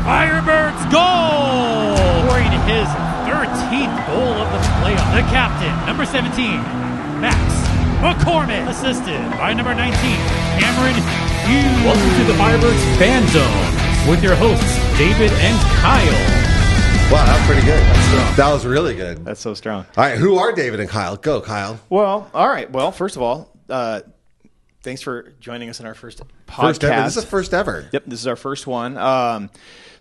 Firebirds goal! Scoring his 13th goal of the playoff. The captain, number 17, Max McCormick, assisted by number 19, Cameron Hughes. Welcome to the Firebirds Fan Zone with your hosts, David and Kyle. Wow, that was pretty good. That's strong. That was really good. That's so strong. All right, who are David and Kyle? Go, Kyle. Well, all right. Well, first of all, thanks for joining us in our first podcast. First ever. This is first ever. Yep, this is our first one.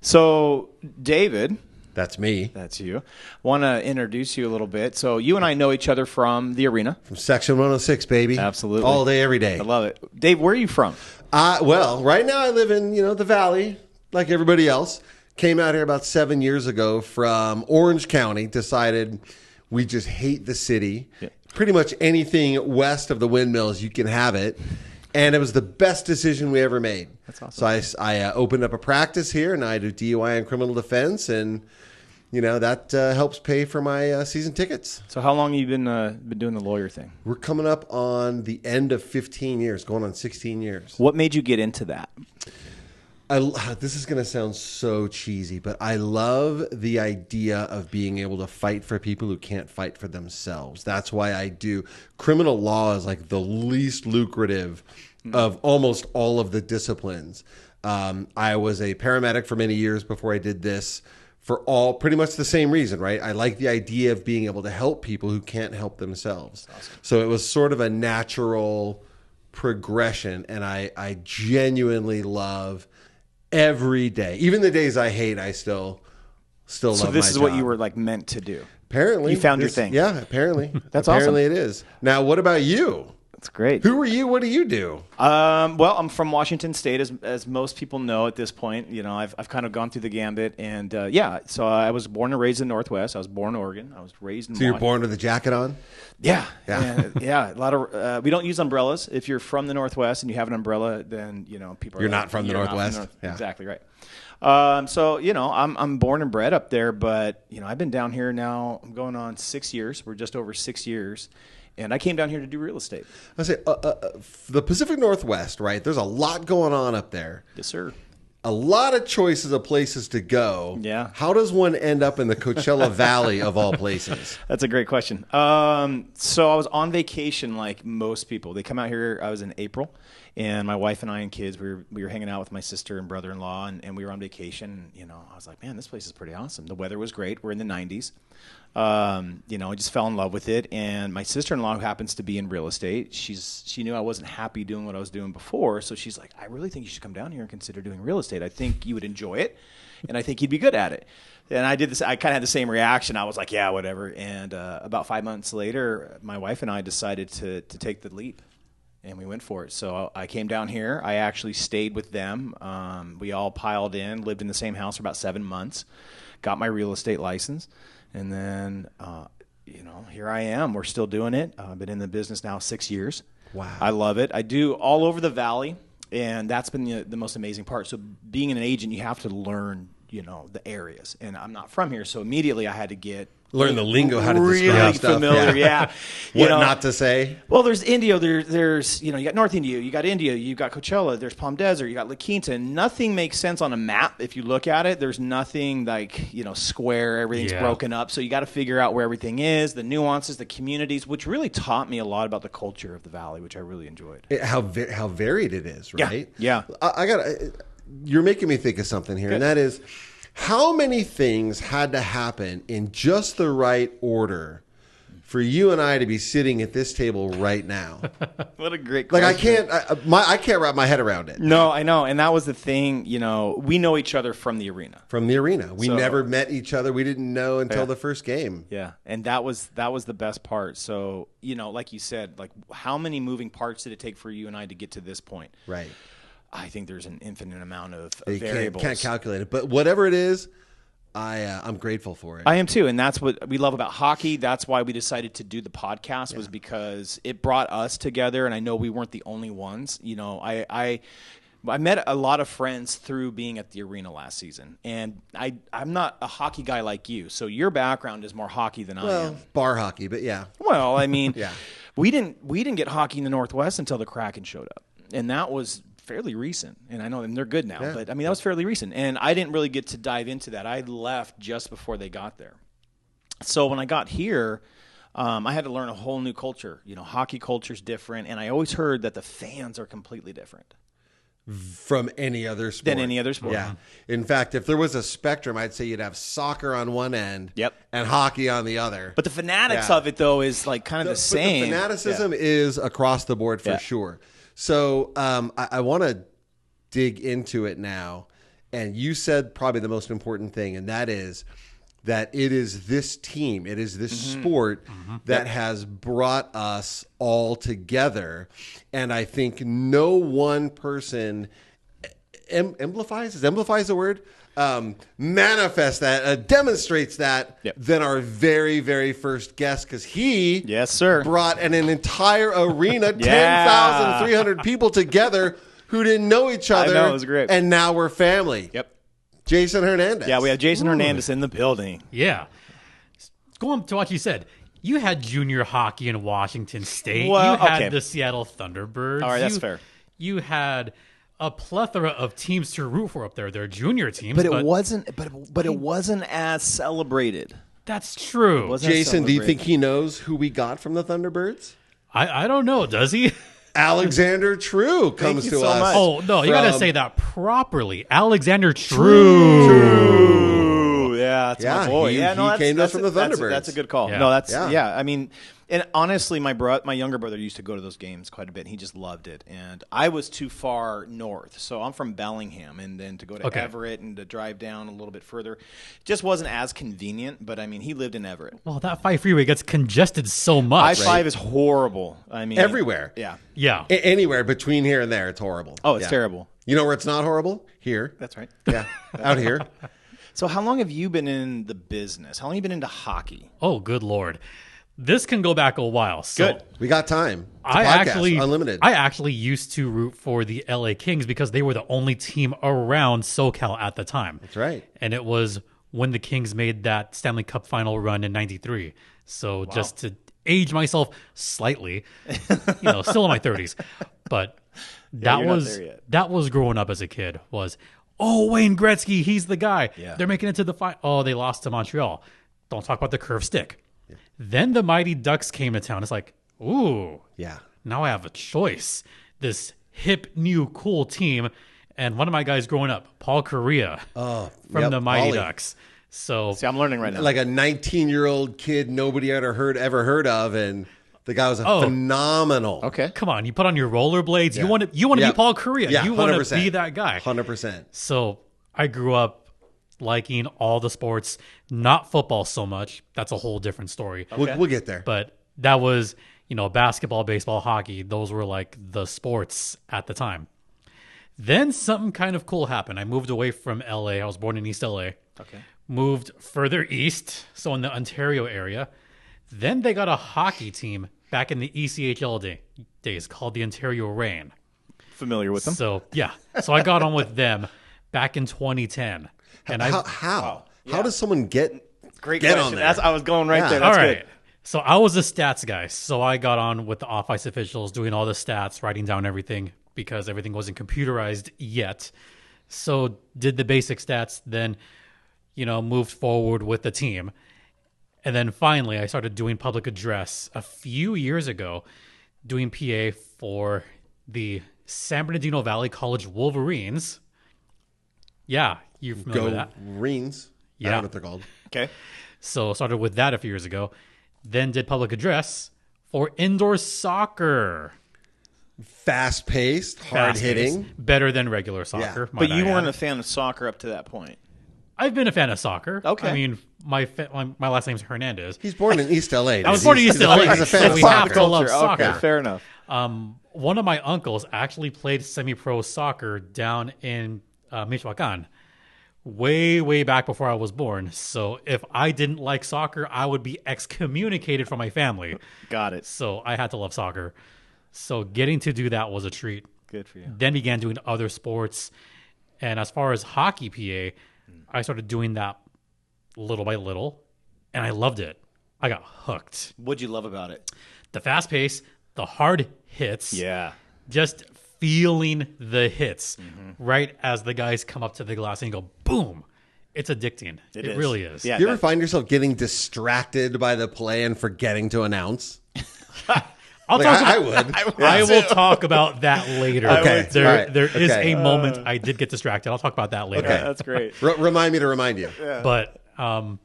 So, David. That's me. That's you. Want to introduce you a little bit. So, you and I know each other from the arena. From Section 106, baby. Absolutely. All day, every day. I love it. Dave, where are you from? Well, right now I live in, the Valley, like everybody else. Came out here about 7 years ago from Orange County. Decided we just hate the city. Yeah. Pretty much anything west of the windmills, you can have it. And it was the best decision we ever made. That's awesome. So I opened up a practice here, and I do DUI and criminal defense, and that helps pay for my season tickets. So how long have you been doing the lawyer thing? We're coming up on the end of 15 years, going on 16 years. What made you get into that? This is going to sound so cheesy, but I love the idea of being able to fight for people who can't fight for themselves. That's why I do. Criminal law is like the least lucrative of almost all of the disciplines. I was a paramedic for many years before I did this for all pretty much the same reason, right? I like the idea of being able to help people who can't help themselves. Awesome. So it was sort of a natural progression, and I genuinely love every day, even the days I hate, I still love my job. So this is what you were meant to do. Apparently, you found your thing. Yeah, apparently. That's apparently awesome. It is. Now, what about you? That's great. Who are you? What do you do? Well, I'm from Washington State, as most people know at this point. I've kind of gone through the gambit, and so I was born and raised in the Northwest. I was born in Oregon. I was raised in. So you're born with a jacket on? Yeah. A lot of we don't use umbrellas. If you're from the Northwest and you have an umbrella, then people. You're not from the Northwest. Yeah. Exactly right. So I'm born and bred up there, but I've been down here now. I'm going on 6 years. We're just over 6 years. And I came down here to do real estate. I say the Pacific Northwest, right? There's a lot going on up there. Yes, sir. A lot of choices of places to go. Yeah. How does one end up in the Coachella Valley of all places? That's a great question. So I was on vacation like most people. They come out here. I was in April, and my wife and I and kids, we were hanging out with my sister and brother-in-law, and we were on vacation. I was like, man, this place is pretty awesome. The weather was great. We're in the 90s. I just fell in love with it. And my sister-in-law, who happens to be in real estate, she knew I wasn't happy doing what I was doing before. So she's like, I really think you should come down here and consider doing real estate. I think you would enjoy it, and I think you'd be good at it. And I did this. I kind of had the same reaction. I was like, yeah, whatever. And about 5 months later, my wife and I decided to take the leap. And we went for it. So I came down here. I actually stayed with them. We all piled in, lived in the same house for about 7 months, got my real estate license. And then, here I am. We're still doing it. I've been in the business now 6 years. Wow. I love it. I do all over the valley, and that's been the most amazing part. So being an agent, you have to learn, the areas. And I'm not from here, so immediately I had to learn the lingo, how to describe really stuff. Familiar, yeah. What not to say? Well, there's Indio. There's you got North Indio, you got India, you got Coachella, there's Palm Desert, you got La Quinta. Nothing makes sense on a map if you look at it. There's nothing square. Everything's broken up. So you got to figure out where everything is, the nuances, the communities, which really taught me a lot about the culture of the valley, which I really enjoyed. How varied it is, right? Yeah. You're making me think of something here, and that is, how many things had to happen in just the right order for you and I to be sitting at this table right now? What a great question. I can't wrap my head around it. No, I know. And that was the thing, we know each other from the arena. From the arena. We never met each other. We didn't know until the first game. Yeah. And that was the best part. So, like you said, how many moving parts did it take for you and I to get to this point? Right. I think there's an infinite amount of you variables. Can't calculate it. But whatever it is, I'm grateful for it. I am too, and that's what we love about hockey. That's why we decided to do the podcast, was because it brought us together, and I know we weren't the only ones. I met a lot of friends through being at the arena last season, and I'm not a hockey guy like you, so your background is more hockey than I am. Bar hockey, but yeah. Well, I mean, we didn't get hockey in the Northwest until the Kraken showed up, and that was fairly recent, and I know them; they're good now. Yeah. But I mean, that was fairly recent, and I didn't really get to dive into that. I left just before they got there. So when I got here, I had to learn a whole new culture. Hockey culture is different, and I always heard that the fans are completely different from any other sport. than any other sport. Yeah. In fact, if there was a spectrum, I'd say you'd have soccer on one end Yep. and hockey on the other. But the fanatics Yeah. of it, though, is like kind of the same. The fanaticism is across the board for sure. So I want to dig into it now. And you said probably the most important thing, and that is that it is this team, it is this sport that has brought us all together. And I think no one person amplifies the word? Manifests that, demonstrates that than our very, very first guest, because he Yes, sir. brought an entire arena, 10,300 people together who didn't know each other. I know, it was great. And now we're family. Yep. Jason Hernandez. Yeah, we have Jason Hernandez in the building. Yeah. Going to what you said, you had junior hockey in Washington State. Well, you had okay. the Seattle Thunderbirds. All right, that's fair. You had a plethora of teams to root for up there. They're junior teams, But it wasn't. But it wasn't as celebrated. That's true. Wasn't as Jason, do you celebrated. think he knows who we got from the Thunderbirds? I don't know. Does he? Alexander True comes you to so us. much. Oh no, you got to from- say that properly. Alexander True. Ooh, yeah, that's my boy. he That's, came to us that's from a- the that's a- Thunderbirds. That's a good call. Yeah. No, that's Yeah. I mean, and honestly, my younger brother used to go to those games quite a bit. And he just loved it, and I was too far north, so I'm from Bellingham, and then to go to Okay. Everett and to drive down a little bit further, just wasn't as convenient. But I mean, he lived in Everett. Well, that 5 freeway gets congested so much. I-5 is horrible. I mean, Everywhere. Yeah. Yeah. Anywhere between here and there, it's horrible. Oh, it's Yeah. terrible. You know where it's not horrible? Here. That's right. Yeah. Out here. So, how long have you been in the business? How long have you been into hockey? Oh, good Lord. This can go back a while. So Good. We got time. It's a I podcast, unlimited. I actually used to root for the LA Kings because they were the only team around SoCal at the time. That's right. And it was when the Kings made that Stanley Cup final run in '93. So just to age myself slightly, still in my 30s, but you're not there yet. that was growing up as a kid. Was Wayne Gretzky? He's the guy. Yeah. They're making it to the final. Oh, they lost to Montreal. Don't talk about the curved stick. Then the Mighty Ducks came to town. It's like, ooh, Yeah. now I have a choice. This hip, new, cool team. And one of my guys growing up, Paul Correa from yep, the Mighty Paulie. Ducks. So, See, I'm learning right now. Like a 19-year-old kid nobody ever heard of, and the guy was phenomenal. Okay. come on, you put on your rollerblades. You want to Yeah. be Paul Correa. Yeah, you want to 100%. be that guy. 100%. So I grew up liking all the sports, not football so much. That's a whole different story. We'll get there. But that was, basketball, baseball, hockey. Those were like the sports at the time. Then something kind of cool happened. I moved away from LA. I was born in East LA. Okay. Moved further east, so in the Ontario area. Then they got a hockey team back in the ECHL days called the Ontario Reign. Familiar with them? So, yeah. So I got on with them back in 2010. And How does someone get Great Get question. on there. I was going right Yeah. there. all That's right. good. So I was a stats guy. So I got on with the off-ice officials, doing all the stats, writing down everything because everything wasn't computerized yet. So did the basic stats, then, moved forward with the team. And then finally, I started doing public address a few years ago, doing PA for the San Bernardino Valley College Wolverines. Yeah, you're familiar go with that. Reens? I Yeah. don't know what they're called. Okay. So started with that a few years ago. Then did public address for indoor soccer. Fast-paced, hard-hitting. Fast-paced, better than regular soccer. But might you I weren't a add. fan of soccer up to that point. I've been a fan of soccer. Okay. I mean, my last name's Hernandez. He's born in East LA. I was born in East LA, He's a fan so of we soccer. have to love soccer. Okay, fair enough. One of my uncles actually played semi-pro soccer down in Michoacan, way back before I was born. So if I didn't like soccer, I would be excommunicated from my family. Got it. So I had to love soccer. So getting to do that was a treat. Good for you. Then began doing other sports. And as far as hockey PA, I started doing that little by little, and I loved it. I got hooked. What'd you love about it? The fast pace, the hard hits, Yeah. just feeling the hits right as the guys come up to the glass and you go, boom. It's addicting. It is. really is. Yeah, Do you ever find yourself getting distracted by the play and forgetting to announce? I'll Like, talk I about, would. I will talk about that later. Okay. There, All right. there is Okay. a moment I did get distracted. I'll talk about that later. Okay. That's great. Remind me to remind you. But so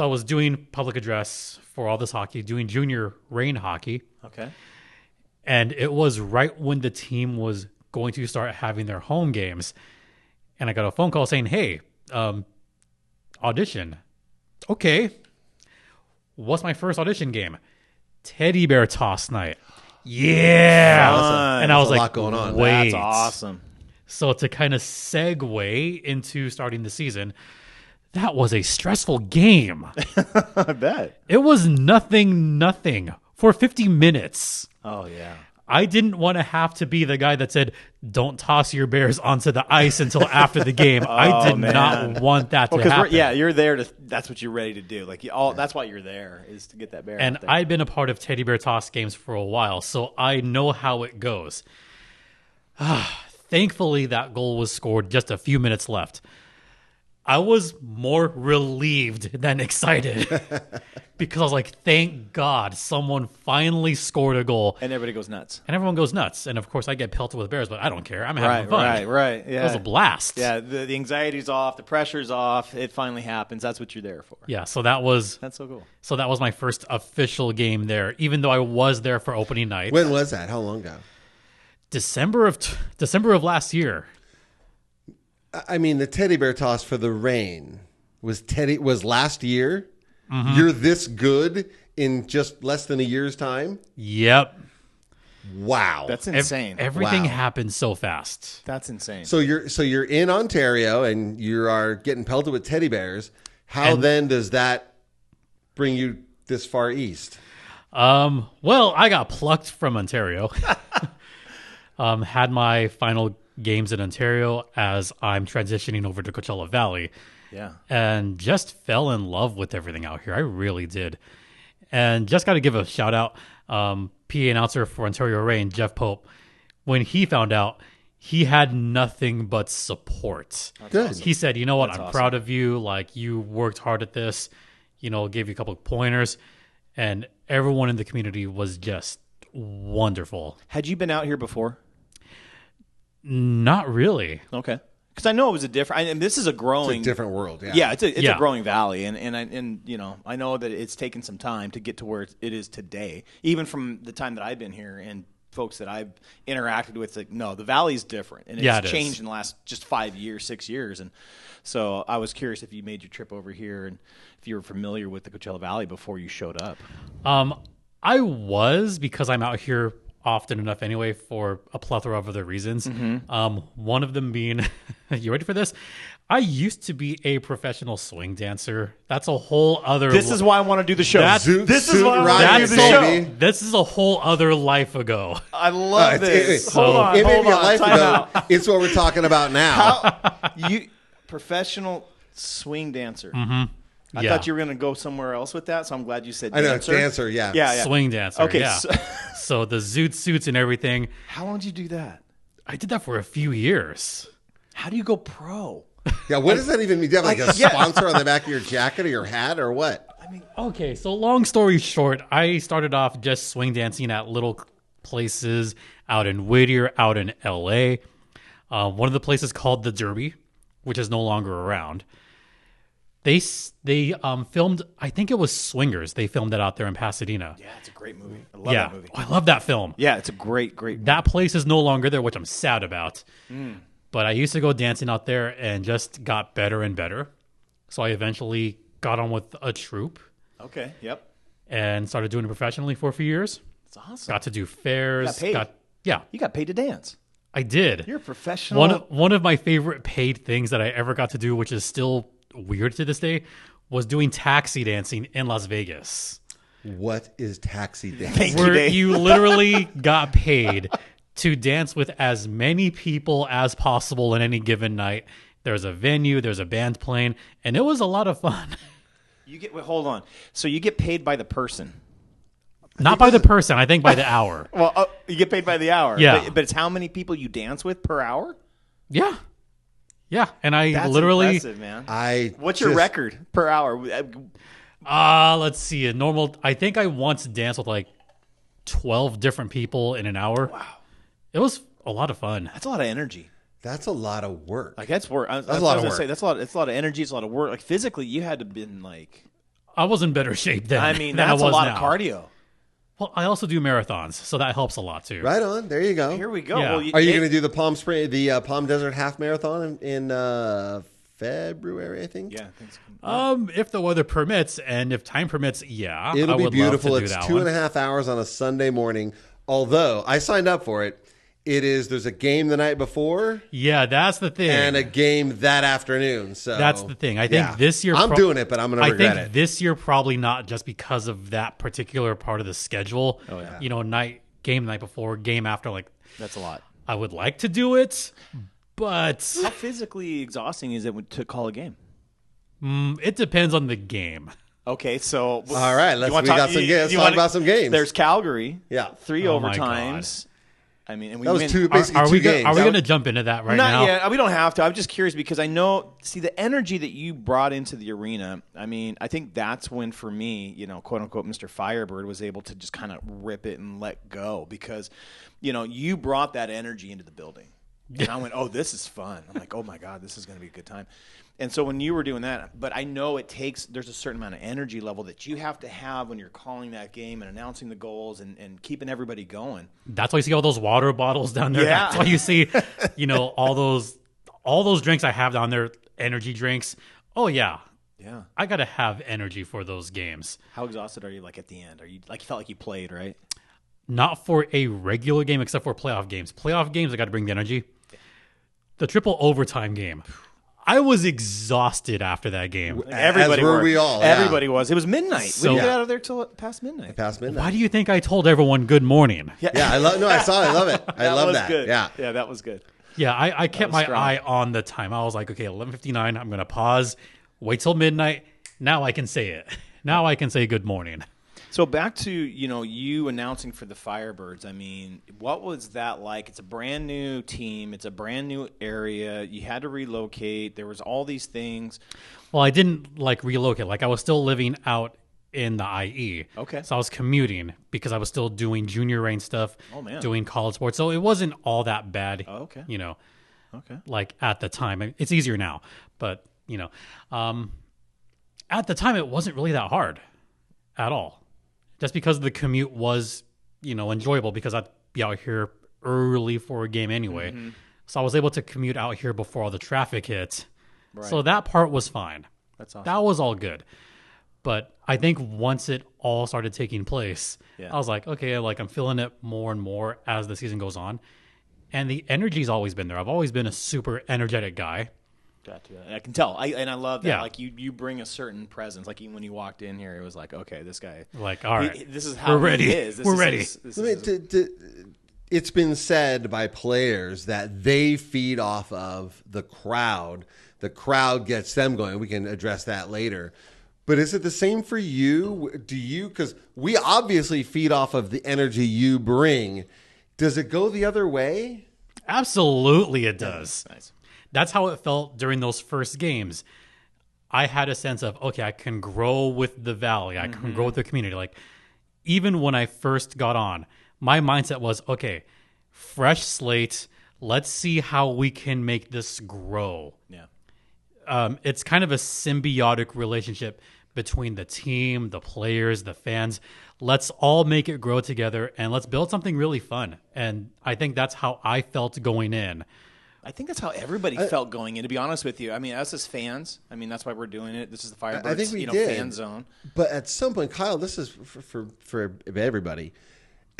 I was doing public address for all this hockey, doing junior rain hockey, Okay. and it was right when the team was going to start having their home games, and I got a phone call saying, "Hey, audition." Okay. What's my first audition game? Teddy bear toss night. Yeah. Fun. And I was There's a like, lot going on. Wait. That's awesome. So to kind of segue into starting the season, that was a stressful game. I bet. It was nothing for 50 minutes. Oh, yeah. I didn't want to have to be the guy that said, don't toss your bears onto the ice until after the game. I did not want that to happen. You're there to. That's what you're ready to do. Like, that's why you're there, is to get that bear. And out there. I'd been a part of teddy bear toss games for a while, so I know how it goes. Thankfully, that goal was scored just a few minutes left. I was more relieved than excited because I was like, thank God someone finally scored a goal. And everybody goes nuts. And everyone goes nuts. And of course, I get pelted with bears, but I don't care. I'm having fun. Right. Yeah. It was a blast. Yeah, the anxiety's off, the pressure's off. It finally happens. That's what you're there for. Yeah, so that was That's so cool. my first official game there, even though I was there for opening night. When was that? How long ago? December of last year. I mean, the teddy bear toss for the rain was last year. Mm-hmm. You're this good in just less than a year's time. Yep. Wow, That's insane. Everything Wow. happened so fast. That's insane. so you're in Ontario and you are getting pelted with teddy bears. How then does that bring you this far east? Well, I got plucked from Ontario. Had my final games in Ontario as I'm transitioning over to Coachella Valley. Yeah. And just fell in love with everything out here. I really did. And just got to give a shout out, PA announcer for Ontario Reign, Jeff Pope. When he found out, he had nothing but support. Good. awesome. He said, you know what, That's I'm awesome. proud of you. Like, you worked hard at this, gave you a couple of pointers. And everyone in the community was just wonderful. Had you been out here before? Not really. Okay. Because I know it was a different. And this is a growing, It's a different world. Yeah. Yeah, it's Yeah. a growing valley, and I know that it's taken some time to get to where it is today. Even from the time that I've been here and folks that I've interacted with, like, no, the valley's different, and it's Yeah, it is. changed in the last just 5 years, 6 years, and so I was curious if you made your trip over here and if you were familiar with the Coachella Valley before you showed up. I was, because I'm out here often enough anyway for a plethora of other reasons. One of them being, you ready for this? I used to be a professional swing dancer. That's a whole other. This is why I want to do the show. Zoot This is suit why I want to do riding, the baby. show. This is a whole other life ago. I love this. It may be a life time ago. out. It's what we're talking about now. You professional swing dancer. I Yeah. thought you were going to go somewhere else with that, so I'm glad you said I know, dancer. dancer, yeah. Yeah. Swing dancer. Okay, Yeah. so- So the zoot suits and everything. How long did you do that? I did that for a few years. How do you go pro? Yeah, what does that even mean? Do you have like a Yeah. sponsor on the back of your jacket or your hat or what? Okay, so long story short, I started off just swing dancing at little places out in Whittier, out in LA. One of the places called the Derby, which is no longer around. They filmed, I think it was Swingers. They filmed it out there in Pasadena. Yeah, it's a great movie. I love Yeah, that movie. I love that film. Yeah, it's a great movie. That place is no longer there, which I'm sad about. But I used to go dancing out there and just got better and better. So I eventually got on with a troupe Okay, yep. and started doing it professionally for a few years. It's awesome. Got to do fairs. You got paid. Yeah, You got paid to dance. I did. You're a professional. One of my favorite paid things that I ever got to do, which is still weird to this day, was doing taxi dancing in Las Vegas. What is taxi dance? Thank you, Where Dave. you literally got paid to dance with as many people as possible in any given night. There's a venue, there's a band playing, and it was a lot of fun. Hold on. So you get paid by the person. Not by the person, I think by the hour. Well, you get paid by the hour. Yeah. But it's how many people you dance with per hour? Yeah. Yeah. And That's literally. impressive, man. What's your record per hour? Let's see. I think I once danced with like 12 different people in an hour. Wow. It was a lot of fun. That's a lot of energy. That's a lot of work. Like that's work. That's a lot of work. Say, it's a lot of energy. It's a lot of work. Like physically, you had to been like. I was in better shape then. I mean, than that's I was a lot now. of cardio. Well, I also do marathons, so that helps a lot too. Right on. There you go. Here we go. Yeah. Well, Are you going to do the Palm Desert Half Marathon in February? I think. Yeah. I think so. If the weather permits and if time permits, yeah, It'll I be would beautiful. Love to It's do that 2.5 hours on a Sunday morning. Although I signed up for it. There's a game the night before. Yeah, that's the thing. And a game that afternoon. So that's the thing. I think this year I'm doing it, but I'm going to regret it. This year probably not, just because of that particular part of the schedule. Oh yeah. Game the night before, game after. Like That's a lot. I would like to do it, but How physically exhausting is it to call a game? It depends on the game. Okay, so all right, let's talk about some games. There's Calgary. Yeah. 3 Oh my overtimes. I mean, and we That was win. basically two games. Are we going to jump into that right now? Not yet. We don't have to. I'm just curious because I know. See, the energy that you brought into the arena. I mean, I think that's when, for me, quote unquote, Mr. Firebird was able to just kind of rip it and let go because, you brought that energy into the building, and I went, "Oh, this is fun." I'm like, "Oh my God, this is going to be a good time." And so when you were doing that, but I know there's a certain amount of energy level that you have to have when you're calling that game and announcing the goals and keeping everybody going. That's why you see all those water bottles down there. Yeah. That's why you see, all those drinks I have down there, energy drinks. Oh yeah. Yeah. I got to have energy for those games. How exhausted are you like at the end? Are you like you felt like you played, right? Not for a regular game, except for playoff games. Playoff games, I got to bring the energy. The triple overtime game. I was exhausted after that game. Everybody were we all. Yeah. Everybody was. It was midnight. So- We didn't get out of there till past midnight. Why do you think I told everyone good morning? Yeah, I saw it. I love it. I love was that. good. Yeah. Yeah, that was good. Yeah, I kept was my strong. eye on the time. I was like, okay, 11:59. I'm going to pause, wait till midnight. Now I can say it. Now I can say good morning. So back to, you announcing for the Firebirds. I mean, what was that like? It's a brand new team. It's a brand new area. You had to relocate. There was all these things. Well, I didn't relocate. I was still living out in the IE. Okay. So I was commuting because I was still doing junior range stuff, Oh, man. doing college sports. So it wasn't all that bad. Oh, okay. Okay. At the time. It's easier now, but at the time it wasn't really that hard at all. Just because the commute was, enjoyable because I'd be out here early for a game anyway. Mm-hmm. So I was able to commute out here before all the traffic hit. Right. So that part was fine. That's awesome. That was all good. But I think once it all started taking place, Yeah. I was like, okay, I'm feeling it more and more as the season goes on. And the energy's always been there. I've always been a super energetic guy. Gotcha. I can tell. And I love that. Yeah. Like you bring a certain presence. Like even when you walked in here, it was like, okay, this guy. All right, This is how we're ready. he is. We're ready. It's been said by players that they feed off of the crowd. The crowd gets them going. We can address that later. But is it the same for you? Do you? Because we obviously feed off of the energy you bring. Does it go the other way? Absolutely it does. Nice. That's how it felt during those first games. I had a sense of, okay, I can grow with the valley. I can grow with the community. Even when I first got on, my mindset was, okay, fresh slate. Let's see how we can make this grow. Yeah. It's kind of a symbiotic relationship between the team, the players, the fans. Let's all make it grow together and let's build something really fun. And I think that's how I felt going in. I think that's how everybody felt going in, to be honest with you. I mean, us as fans, that's why we're doing it. This is the Firebirds, I think we did. fan zone. But at some point, Kyle, this is for everybody.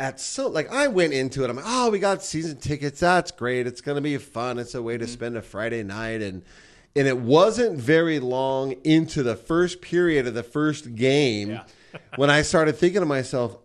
I went into it. I'm like, oh, we got season tickets. That's great. It's going to be fun. It's a way to spend a Friday night. And it wasn't very long into the first period of the first game when I started thinking to myself,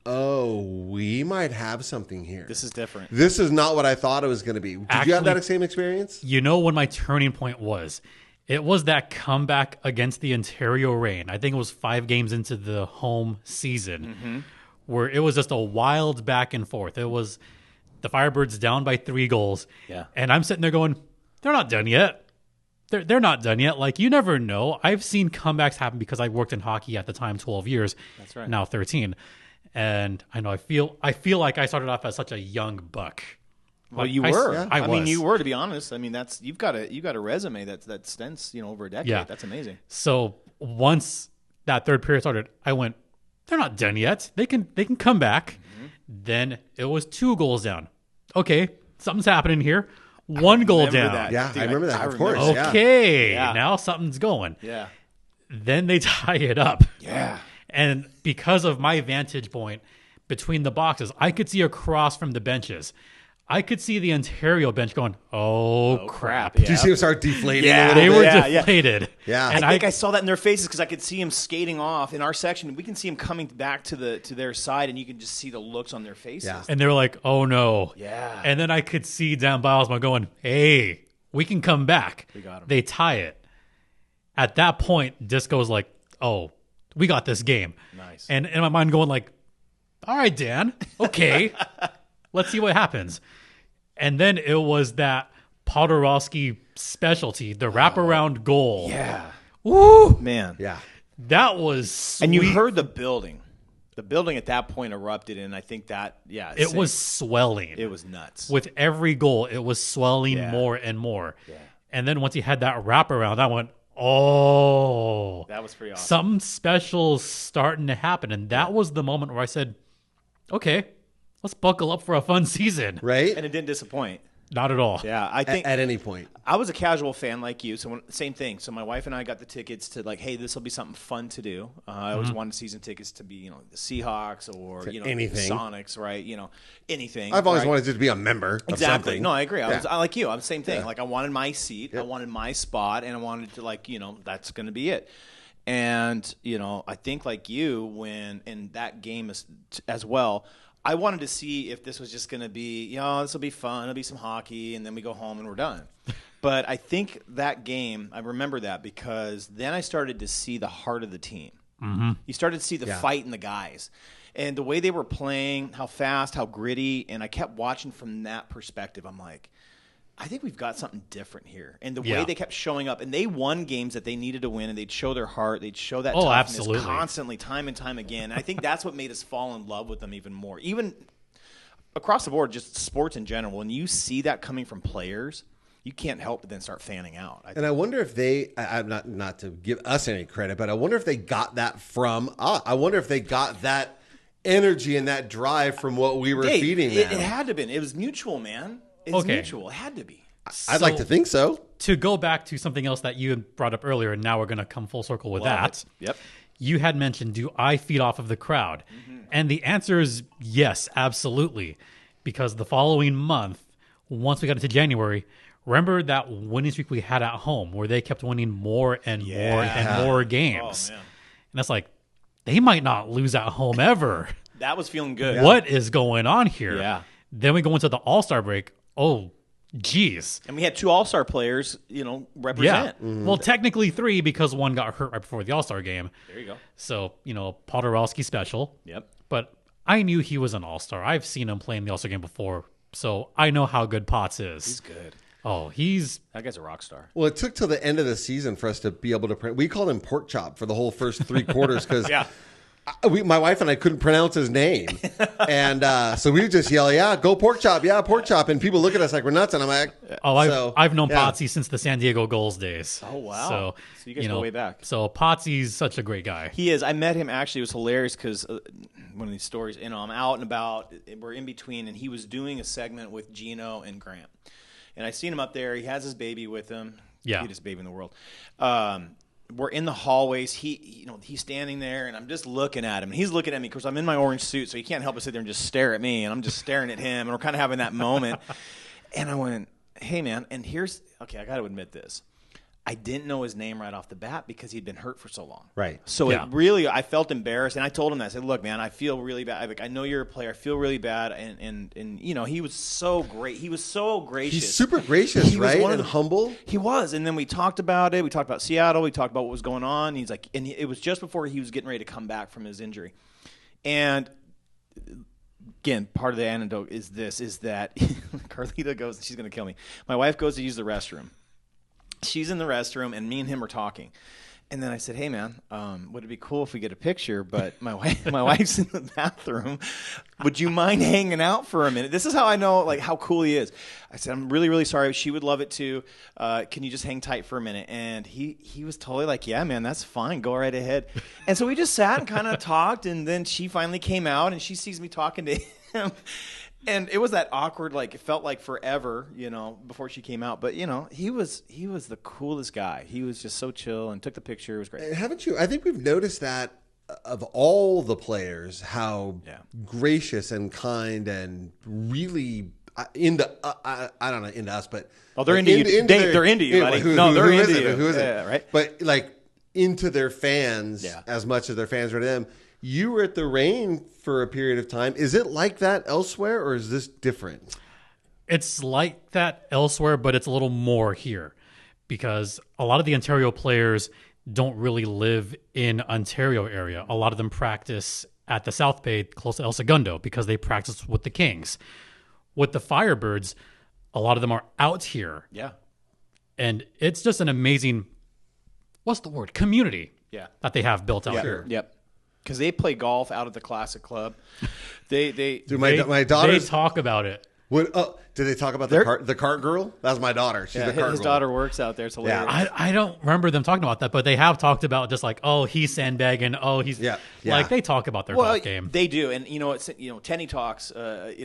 oh, we might have something here. This is different. This is not what I thought it was going to be. Did you have that same experience? You know when my turning point was? It was that comeback against the Ontario Reign. I think it was 5 games into the home season where it was just a wild back and forth. It was the Firebirds down by 3 goals. Yeah. And I'm sitting there going, they're not done yet. They're not done yet. Like, you never know. I've seen comebacks happen because I worked in hockey at the time, 12 years. That's right. Now 13. And I know I feel like I started off as such a young buck. Well, Like, you were. I was. mean, you were, to be honest. I mean, you've got a resume that extends, over a decade. Yeah. That's amazing. So once that third period started, I went, they're not done yet. They can come back. Mm-hmm. Then it was 2 goals down. Okay, something's happening here. 1 goal down. That. Yeah, Dude, I remember that. I Of course. remember Yeah. Okay, Yeah. now something's going. Yeah. Then they tie it up. Yeah. And because of my vantage point between the boxes, I could see across from the benches. I could see the Ontario bench going, oh crap. Did you see them start deflating Yeah. a little They bit? were Yeah. deflated. Yeah. And I think I saw that in their faces because I could see them skating off in our section. We can see them coming back to their side, and you can just see the looks on their faces. Yeah. and they were like, oh no. Yeah. And then I could see Dan Bilesma going, hey, we can come back. We got 'em. They tie it. At that point, Disco's like, oh, we got this game. Nice. And in my mind going like, all right, Dan, okay, let's see what happens. And then it was that Podorowski specialty, the wraparound goal. Yeah. Woo! Man. Yeah. That was sweet. And you heard the building. The building at that point erupted, and I think that, it same. was swelling. It was nuts. With every goal, it was swelling Yeah. more and more. Yeah. And then once he had that wraparound, I went, oh, That was pretty awesome. something special starting to happen. And that was the moment where I said, okay, let's buckle up for a fun season. Right? And it didn't disappoint. Not at all. Yeah, I think At any point. I was a casual fan like you, so same thing. So my wife and I got the tickets to hey, this will be something fun to do. I always wanted season tickets to be the Seahawks or anything. the Sonics, right? Anything. I've always right? wanted to be a member of Exactly. something. No, I agree. Yeah. I like you. I'm the same thing. Yeah. Like I wanted my seat, I wanted my spot, and I wanted to that's going to be it. And I think like you, when in that game as well, I wanted to see if this was just going to be, this will be fun. It'll be some hockey, and then we go home and we're done. But I think that game, I remember that because then I started to see the heart of the team. Mm-hmm. You started to see the fight in the guys. And the way they were playing, how fast, how gritty, and I kept watching from that perspective. I'm like, I think we've got something different here. And the way they kept showing up, and they won games that they needed to win, and they'd show their heart, they'd show that toughness absolutely. constantly, time and time again. And I think that's what made us fall in love with them even more. Even across the board, just sports in general, when you see that coming from players, you can't help but then start fanning out. And I wonder if I'm not to give us any credit, but I wonder if they got that from I wonder if they got that energy and that drive from what we were feeding them. It had to have been. It was mutual, man. It's mutual. It had to be. I'd like to think so. To go back to something else that you brought up earlier, and now we're going to come full circle with that. Yep. You had mentioned, do I feed off of the crowd? And the answer is yes, absolutely. Because the following month, once we got into January, remember that winning streak we had at home where they kept winning more and more and more games. Oh, man. And that's like, they might not lose at home ever. That was feeling good. What is going on here? Yeah. Then we go into the All-Star break. Oh, geez. And we had 2 All-Star players, represent. Yeah. Well, technically 3 because one got hurt right before the All-Star game. There you go. So, Podorowski special. Yep. But I knew he was an All-Star. I've seen him play in the All-Star game before. So I know how good Potts is. He's good. Oh, That guy's a rock star. Well, it took till the end of the season for us to be able to print. We called him Pork Chop for the whole first 3 quarters because my wife and I couldn't pronounce his name. And so we would just yell, yeah, go Pork Chop. Yeah, Pork Chop. And people look at us like we're nuts. And I'm like, I've known Potsy since the San Diego Goals days. Oh, wow. So you guys go way back. So Potsy's such a great guy. He is. I met him, actually. It was hilarious because one of these stories, I'm out and about. We're in between, and he was doing a segment with Gino and Grant. And I seen him up there. He has his baby with him. Yeah. Cutest baby in the world. We're in the hallways. He's standing there, and I'm just looking at him. And he's looking at me because I'm in my orange suit, so he can't help but sit there and just stare at me. And I'm just staring at him, and we're kind of having that moment. And I went, hey, man, and I got to admit this. I didn't know his name right off the bat because he'd been hurt for so long. Right. So I felt embarrassed, and I told him that. I said, look, man, I feel really bad. I know you're a player. I feel really bad. And he was so great. He was so gracious. he's super gracious, right? And humble. He was. And then we talked about it. We talked about Seattle. We talked about what was going on. He's like, and it was just before he was getting ready to come back from his injury. And again, part of the anecdote is that Carlita goes, she's going to kill me. My wife goes to use the restroom. She's in the restroom, and me and him are talking. And then I said, hey, man, would it be cool if we get a picture? But my wife's in the bathroom. Would you mind hanging out for a minute? This is how I know like how cool he is. I said, I'm really, really sorry. She would love it too. Can you just hang tight for a minute? And he was totally like, yeah, man, that's fine. Go right ahead. And so we just sat and kind of talked. And then she finally came out, and she sees me talking to him. And it was that awkward, like it felt like forever, before she came out. But he was the coolest guy. He was just so chill and took the picture. It was great. Haven't you? I think we've noticed that of all the players, how gracious and kind and really into I don't know into us, but they're into you. They're into you, buddy. They're into you. Who is it? Yeah, right. But like into their fans as much as their fans are to them. You were at the Reign for a period of time. Is it like that elsewhere, or is this different? It's like that elsewhere, but it's a little more here because a lot of the Ontario players don't really live in Ontario area. A lot of them practice at the South Bay close to El Segundo because they practice with the Kings. With the Firebirds, a lot of them are out here. Yeah. And it's just an amazing, community that they have built out here. Yep. Because they play golf out at the Classic Club. They my daughters they talk about it. Did they talk about the cart girl? That's my daughter. She's the cart girl. His daughter works out there. It's hilarious. Yeah, I don't remember them talking about that, but they have talked about just like, oh, he's sandbagging. Oh, he's like they talk about their golf game. They do, and Tenny Talks, on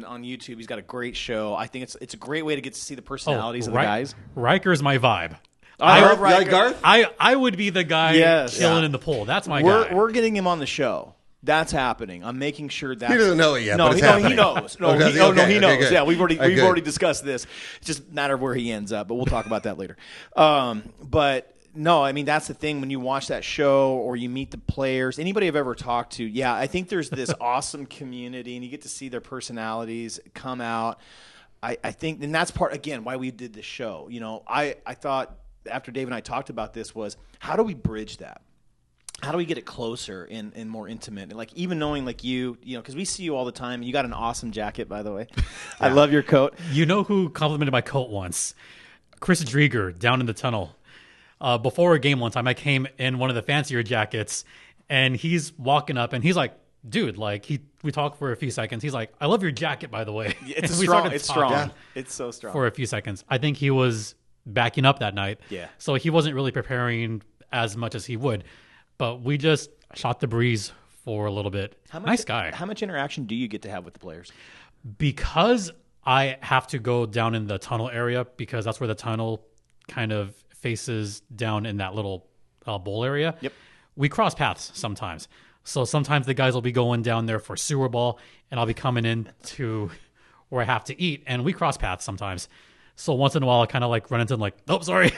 YouTube. He's got a great show. I think it's a great way to get to see the personalities of the guys. Riker's my vibe. I love Riker. Garth? I would be the guy chilling in the pool. That's my guy. We're getting him on the show. That's happening. I'm making sure that he doesn't know it yet. No, but it's happening. He knows. No, he knows. Good. Yeah, we've already discussed this. It's just a matter of where he ends up, but we'll talk about that later. But no, I mean that's the thing when you watch that show or you meet the players. Anybody I've ever talked to, I think there's this awesome community, and you get to see their personalities come out. I think, and that's part again why we did this show. I thought after Dave and I talked about this was how do we bridge that? How do we get it closer and more intimate? And like even knowing like you because we see you all the time. You got an awesome jacket, by the way. I love your coat. You know who complimented my coat once? Chris Drieger down in the tunnel. Before a game one time, I came in one of the fancier jackets, and he's walking up, and he's like, dude, like we talked for a few seconds. He's like, I love your jacket, by the way. It's strong. It's strong. Yeah. It's so strong. For a few seconds. I think he was backing up that night. Yeah. So he wasn't really preparing as much as he would. But we just shot the breeze for a little bit. Nice guy. How much interaction do you get to have with the players? Because I have to go down in the tunnel area because that's where the tunnel kind of faces down in that little bowl area. Yep. We cross paths sometimes. So sometimes the guys will be going down there for sewer ball, and I'll be coming in to where I have to eat, and we cross paths sometimes. So once in a while, I kind of like run into them like, oh, sorry.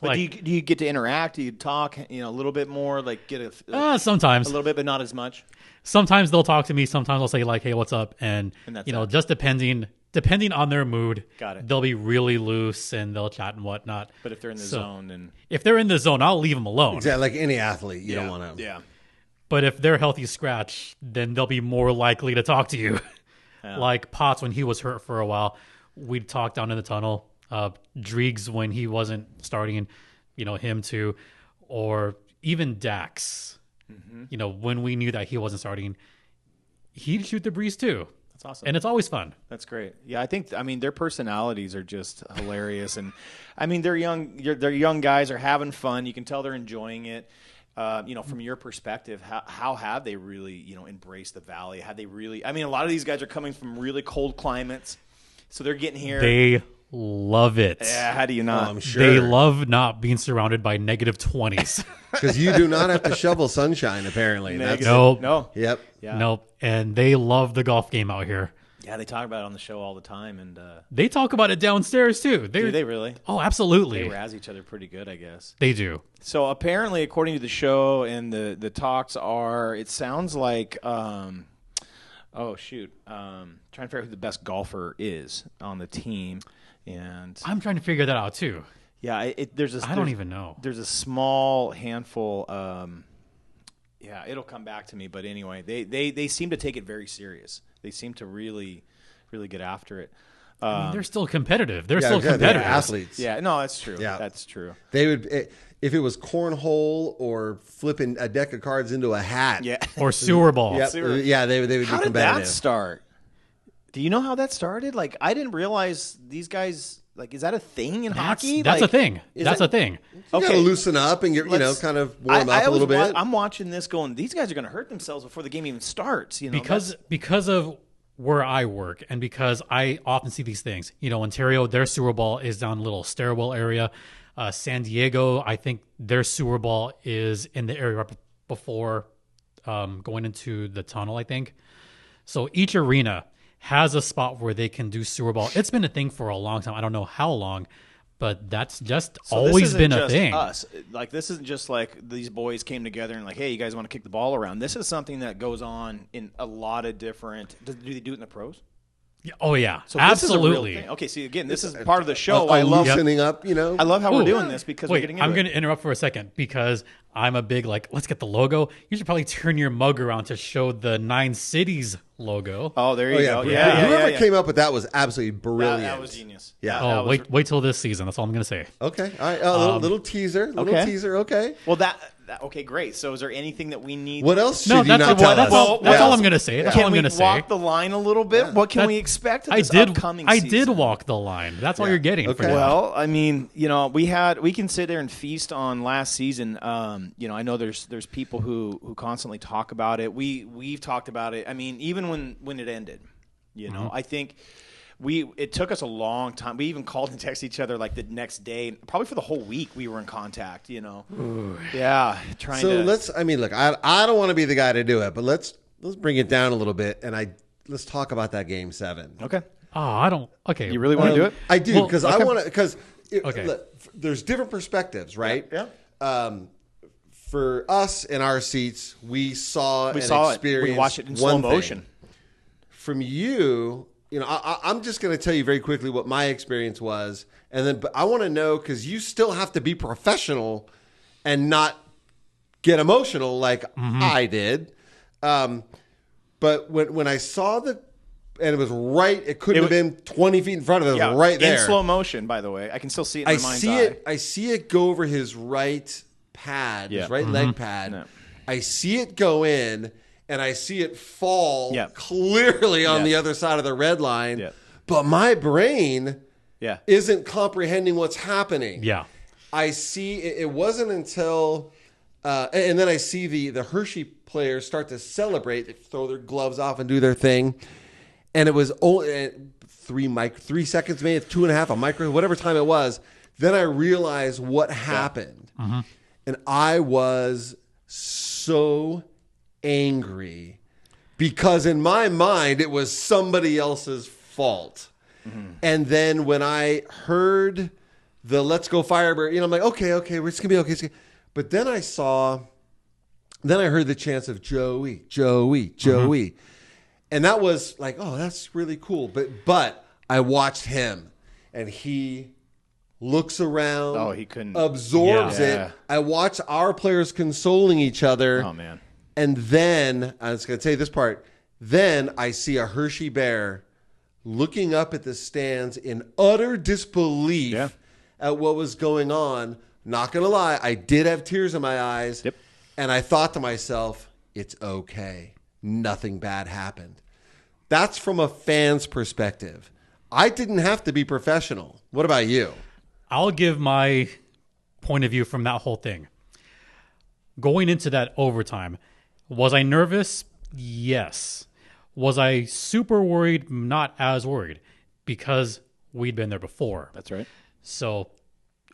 But do you get to interact? Do you talk, a little bit more, like get sometimes a little bit, but not as much? Sometimes they'll talk to me. Sometimes I'll say like, hey, what's up? And just depending on their mood, they'll be really loose and they'll chat and whatnot. But if they're in the zone, if they're in the zone, I'll leave them alone. Exactly, like any athlete, you don't want to. Yeah. But if they're healthy scratch, then they'll be more likely to talk to you. Yeah. Like Potts, when he was hurt for a while, we'd talk down in the tunnel. Driegs when he wasn't starting, him too, or even Dax. Mm-hmm. When we knew that he wasn't starting, he'd shoot the breeze too. That's awesome, and it's always fun. That's great. Yeah, I think their personalities are just hilarious, and they're young. They're young guys are having fun. You can tell they're enjoying it. From your perspective, how have they really embraced the Valley? Have they really? A lot of these guys are coming from really cold climates, so they're getting here. They love it. Yeah, how do you not? I'm sure. They love not being surrounded by negative 20s. Because you do not have to shovel sunshine, apparently. No. Yep. Yeah. Nope. And they love the golf game out here. Yeah, they talk about it on the show all the time. And they talk about it downstairs, too. Do they really? Oh, absolutely. They razz each other pretty good, I guess. They do. So apparently, according to the show and the talks it sounds like... trying to figure out who the best golfer is on the team. And I'm trying to figure that out too. Yeah, I don't even know. There's a small handful. Yeah, it'll come back to me. But anyway, they seem to take it very serious. They seem to really get after it. I mean, they're still competitive. They're Yeah, still they're competitors. athletes. Yeah, no, that's true. Yeah. That's true. They would, if it was cornhole or flipping a deck of cards into a hat. Yeah. Or sewer ball. Yep. Yeah, they would How be did competitive. that start? Do you know how that started? Like, I didn't realize these guys. Like, is that a thing in hockey? That's like, a thing. That's a thing. You gotta loosen up and get, kind of warm up a little bit. I'm watching this going, these guys are going to hurt themselves before the game even starts. You know, Because of where I work and because I often see these things. Ontario, their sewer ball is down a little stairwell area. San Diego, I think their sewer ball is in the area right before going into the tunnel, I think. So each arena has a spot where they can do sewer ball. It's been a thing for a long time. I don't know how long, but that's just always been a thing. Us. Like, this isn't just like these boys came together and like, hey, you guys want to kick the ball around. This is something that goes on in a lot of different. Do they do it in the pros? Yeah. Oh yeah, So absolutely. This is a real thing. Okay, see, again, this is part of the show. I love loosening up. I love how we're doing this because we're Wait, getting into I'm it. going to interrupt for a second because I'm a big let's get the logo. You should probably turn your mug around to show the 9 Cities logo. Oh, there you go. Whoever came up with that was absolutely brilliant. That was genius. Yeah. Oh, wait till this season. That's all I'm going to say. Okay. All right. Little teaser. Okay. Well, okay, great. So, is there anything that we need? What else No, should you not tell us? that's all I'm going to say. That's all I'm going to say. Walk the line a little bit. What can we expect of this upcoming I season? did walk the line. That's all you're getting. Okay. For now. Well, I mean, we can sit there and feast on last season. I know there's people who constantly talk about it. We've talked about it. I mean, even when it ended, I think it took us a long time. We even called and texted each other like the next day, probably for the whole week we were in contact, Yeah. Let's, look, I don't want to be the guy to do it, but let's bring it down a little bit and let's talk about that game 7. Okay. Oh, I don't. Okay. You really want to do it? I do because okay. I want to, because Okay. there's different perspectives, right? Yeah. For us in our seats, we saw it. We watched it in slow motion. From you, I'm just going to tell you very quickly what my experience was, but I want to know because you still have to be professional and not get emotional like I did. But when I saw and it was right, it couldn't have been 20 feet in front of it. It was right there. In slow motion, by the way. I can still see it in my mind's eye. I see it go over his right pad, his right leg pad. No. I see it go in, and I see it fall clearly on the other side of the red line. Yeah. But my brain isn't comprehending what's happening. Yeah. I see it wasn't until and then I see the Hershey players start to celebrate. They throw their gloves off and do their thing. And it was only 3 seconds, maybe 2.5, a micro, whatever time it was. Then I realized what happened. Mm-hmm. And I was so angry because in my mind, it was somebody else's fault. Mm-hmm. And then when I heard the Let's Go Firebird, I'm like, okay, it's going to be okay. But then I heard the chants of Joey. Mm-hmm. And that was like, oh, that's really cool. But I watched him, and he looks around. Oh, he couldn't. Absorbs it. I watched our players consoling each other. Oh, man. And then, I was going to tell you this part, then I see a Hershey bear looking up at the stands in utter disbelief at what was going on. Not going to lie, I did have tears in my eyes. Yep. And I thought to myself, it's okay. Nothing bad happened. That's from a fan's perspective. I didn't have to be professional. What about you? I'll give my point of view from that whole thing. Going into that overtime, was I nervous? Yes. Was I super worried? Not as worried because we'd been there before. That's right. So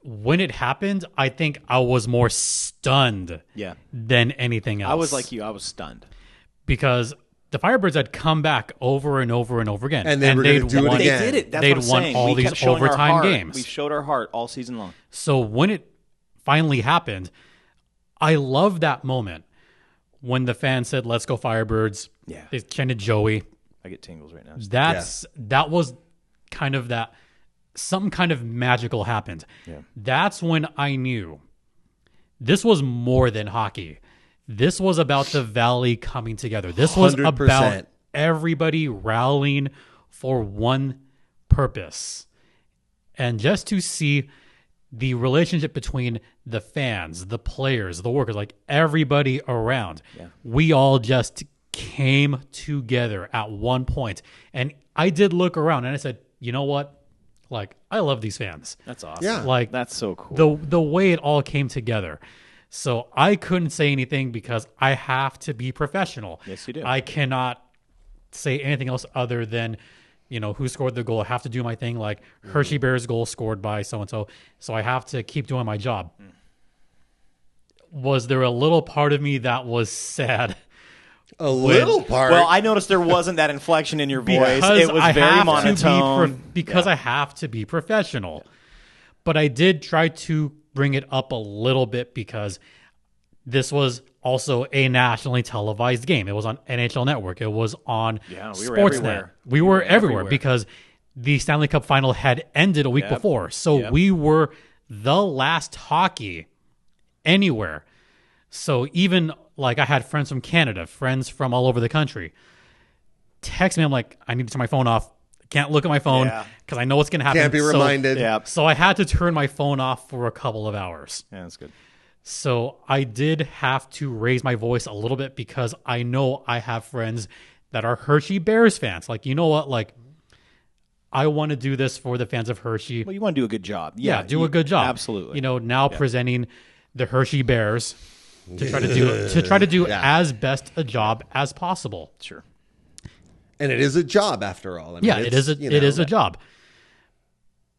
when it happened, I think I was more stunned than anything else. I was like you. I was stunned. Because the Firebirds had come back over and over and over again. And they were going to do it again. They did it. That's they'd what I'm won saying. all we these kept showing overtime our heart. games. We've showed our heart all season long. So when it finally happened, I love that moment when the fans said, "Let's go Firebirds." Yeah. They chanted Joey. I get tingles right now. That was kind of that something kind of magical happened. Yeah. That's when I knew this was more than hockey. This was about the Valley coming together. This was 100%. about everybody rallying for one purpose. And just to see the relationship between the fans, the players, the workers, like everybody around, we all just came together at one point. And I did look around and I said, you know what? Like, I love these fans. That's awesome. Yeah. Like, that's so cool. The way it all came together. So I couldn't say anything because I have to be professional. Yes, you do. I cannot say anything else other than, who scored the goal. I have to do my thing, like Hershey Bears goal scored by so-and-so. So I have to keep doing my job. Was there a little part of me that was sad? A little part. Well, I noticed there wasn't that inflection in your voice. Because It was I very have monotone. I have to be professional. But I did try to bring it up a little bit because this was also a nationally televised game. It was on NHL Network. It was on we were Sportsnet. everywhere. We were everywhere because the Stanley Cup final had ended a week before. So we were the last hockey anywhere. So even like I had friends from Canada, friends from all over the country, text me. I'm like, I need to turn my phone off. Can't look at my phone because I know what's going to happen. Can't be reminded. So I had to turn my phone off for a couple of hours. Yeah, that's good. So I did have to raise my voice a little bit because I know I have friends that are Hershey Bears fans. Like, you know what? Like, I want to do this for the fans of Hershey. Well, you want to do a good job. Yeah, do a good job. Absolutely. Now presenting the Hershey Bears to try to do as best a job as possible. Sure. And it is a job after all. I mean, it is a job.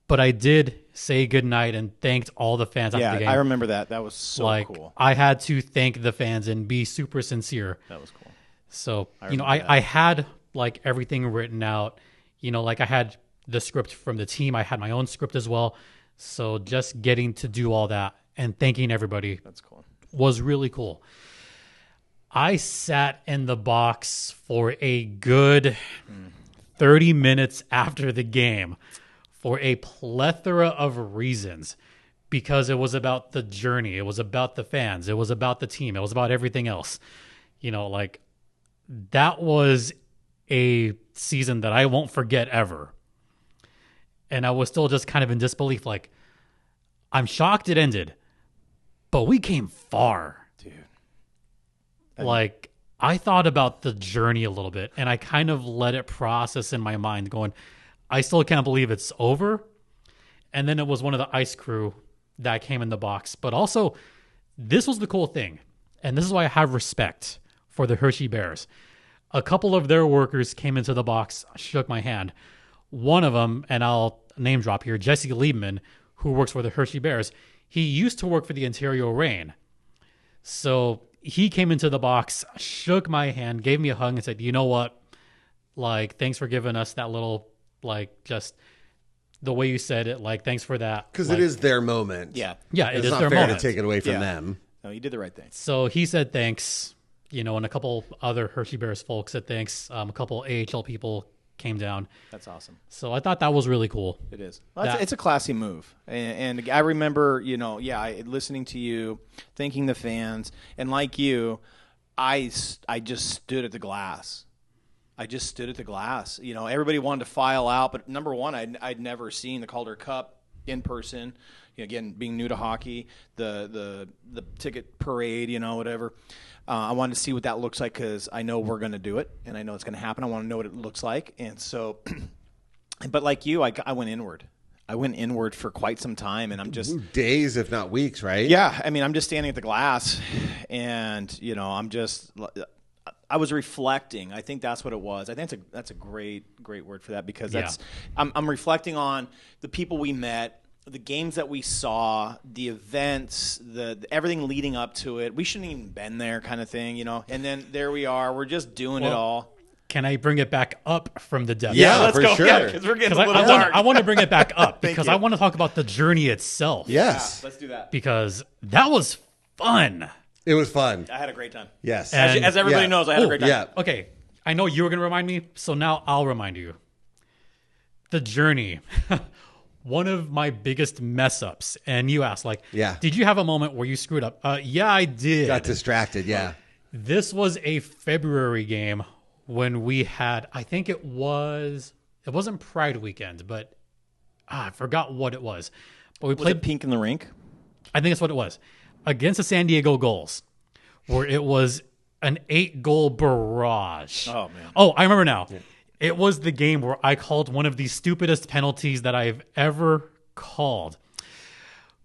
But I did say goodnight and thanked all the fans after the game. I remember that. That was so cool. I had to thank the fans and be super sincere. That was cool. So, I had like everything written out. Like I had the script from the team. I had my own script as well. So just getting to do all that and thanking everybody. That's cool. Was really cool. I sat in the box for a good 30 minutes after the game for a plethora of reasons because it was about the journey. It was about the fans. It was about the team. It was about everything else. Like that was a season that I won't forget ever. And I was still just kind of in disbelief. Like, I'm shocked it ended, but we came far. Dude. Like, I thought about the journey a little bit, and I kind of let it process in my mind, going, I still can't believe it's over. And then it was one of the ice crew that came in the box. But also, this was the cool thing, and this is why I have respect for the Hershey Bears. A couple of their workers came into the box, shook my hand. One of them, and I'll name drop here, Jesse Liebman, who works for the Hershey Bears, he used to work for the Ontario Reign. So he came into the box, shook my hand, gave me a hug, and said, you know what? Like, thanks for giving us that little, like, just the way you said it. Like, thanks for that. Because like, it is their moment. Yeah. Yeah, it is not their fair moment. to take it away from them. No, you did the right thing. So he said thanks, and a couple other Hershey Bears folks said thanks. A couple AHL people came down. That's awesome. So I thought that was really cool. It is. Well, it's a classy move. And I remember, listening to you, thanking the fans. And like you, I just stood at the glass. Everybody wanted to file out. But number one, I'd never seen the Calder Cup in person. Again, being new to hockey, the ticket parade, whatever. I wanted to see what that looks like because I know we're going to do it, and I know it's going to happen. I want to know what it looks like. And so, but like you, I went inward. I went inward for quite some time, and I'm just days, if not weeks, right? Yeah, I mean, I'm just standing at the glass, and I was reflecting. I think that's what it was. I think that's a great word for that because I'm reflecting on the people we met, the games that we saw, the events, the everything leading up to it. We shouldn't even been there, kind of thing, And then there we are. We're just doing it all. Can I bring it back up from the depths? Yeah, let's for go. sure. Yeah, because we're getting a little dark. I want to bring it back up because you. I want to talk about the journey itself. Yes. Yeah, let's do that. Because that was fun. It was fun. I had a great time. Yes. As everybody knows, I had a great time. Yeah. Okay, I know you were going to remind me, so now I'll remind you. The journey one of my biggest mess ups. And you asked, like, Yeah. did you have a moment where you screwed up? Yeah, I did. Got distracted. Yeah. This was a February game when we had, I think it wasn't Pride weekend, but I forgot what it was. But we Was played it Pink in the Rink? I think that's what it was, against the San Diego Gulls, where it was an 8-goal barrage. Oh, man. Oh, I remember now. Yeah. It was the game where I called one of the stupidest penalties that I've ever called.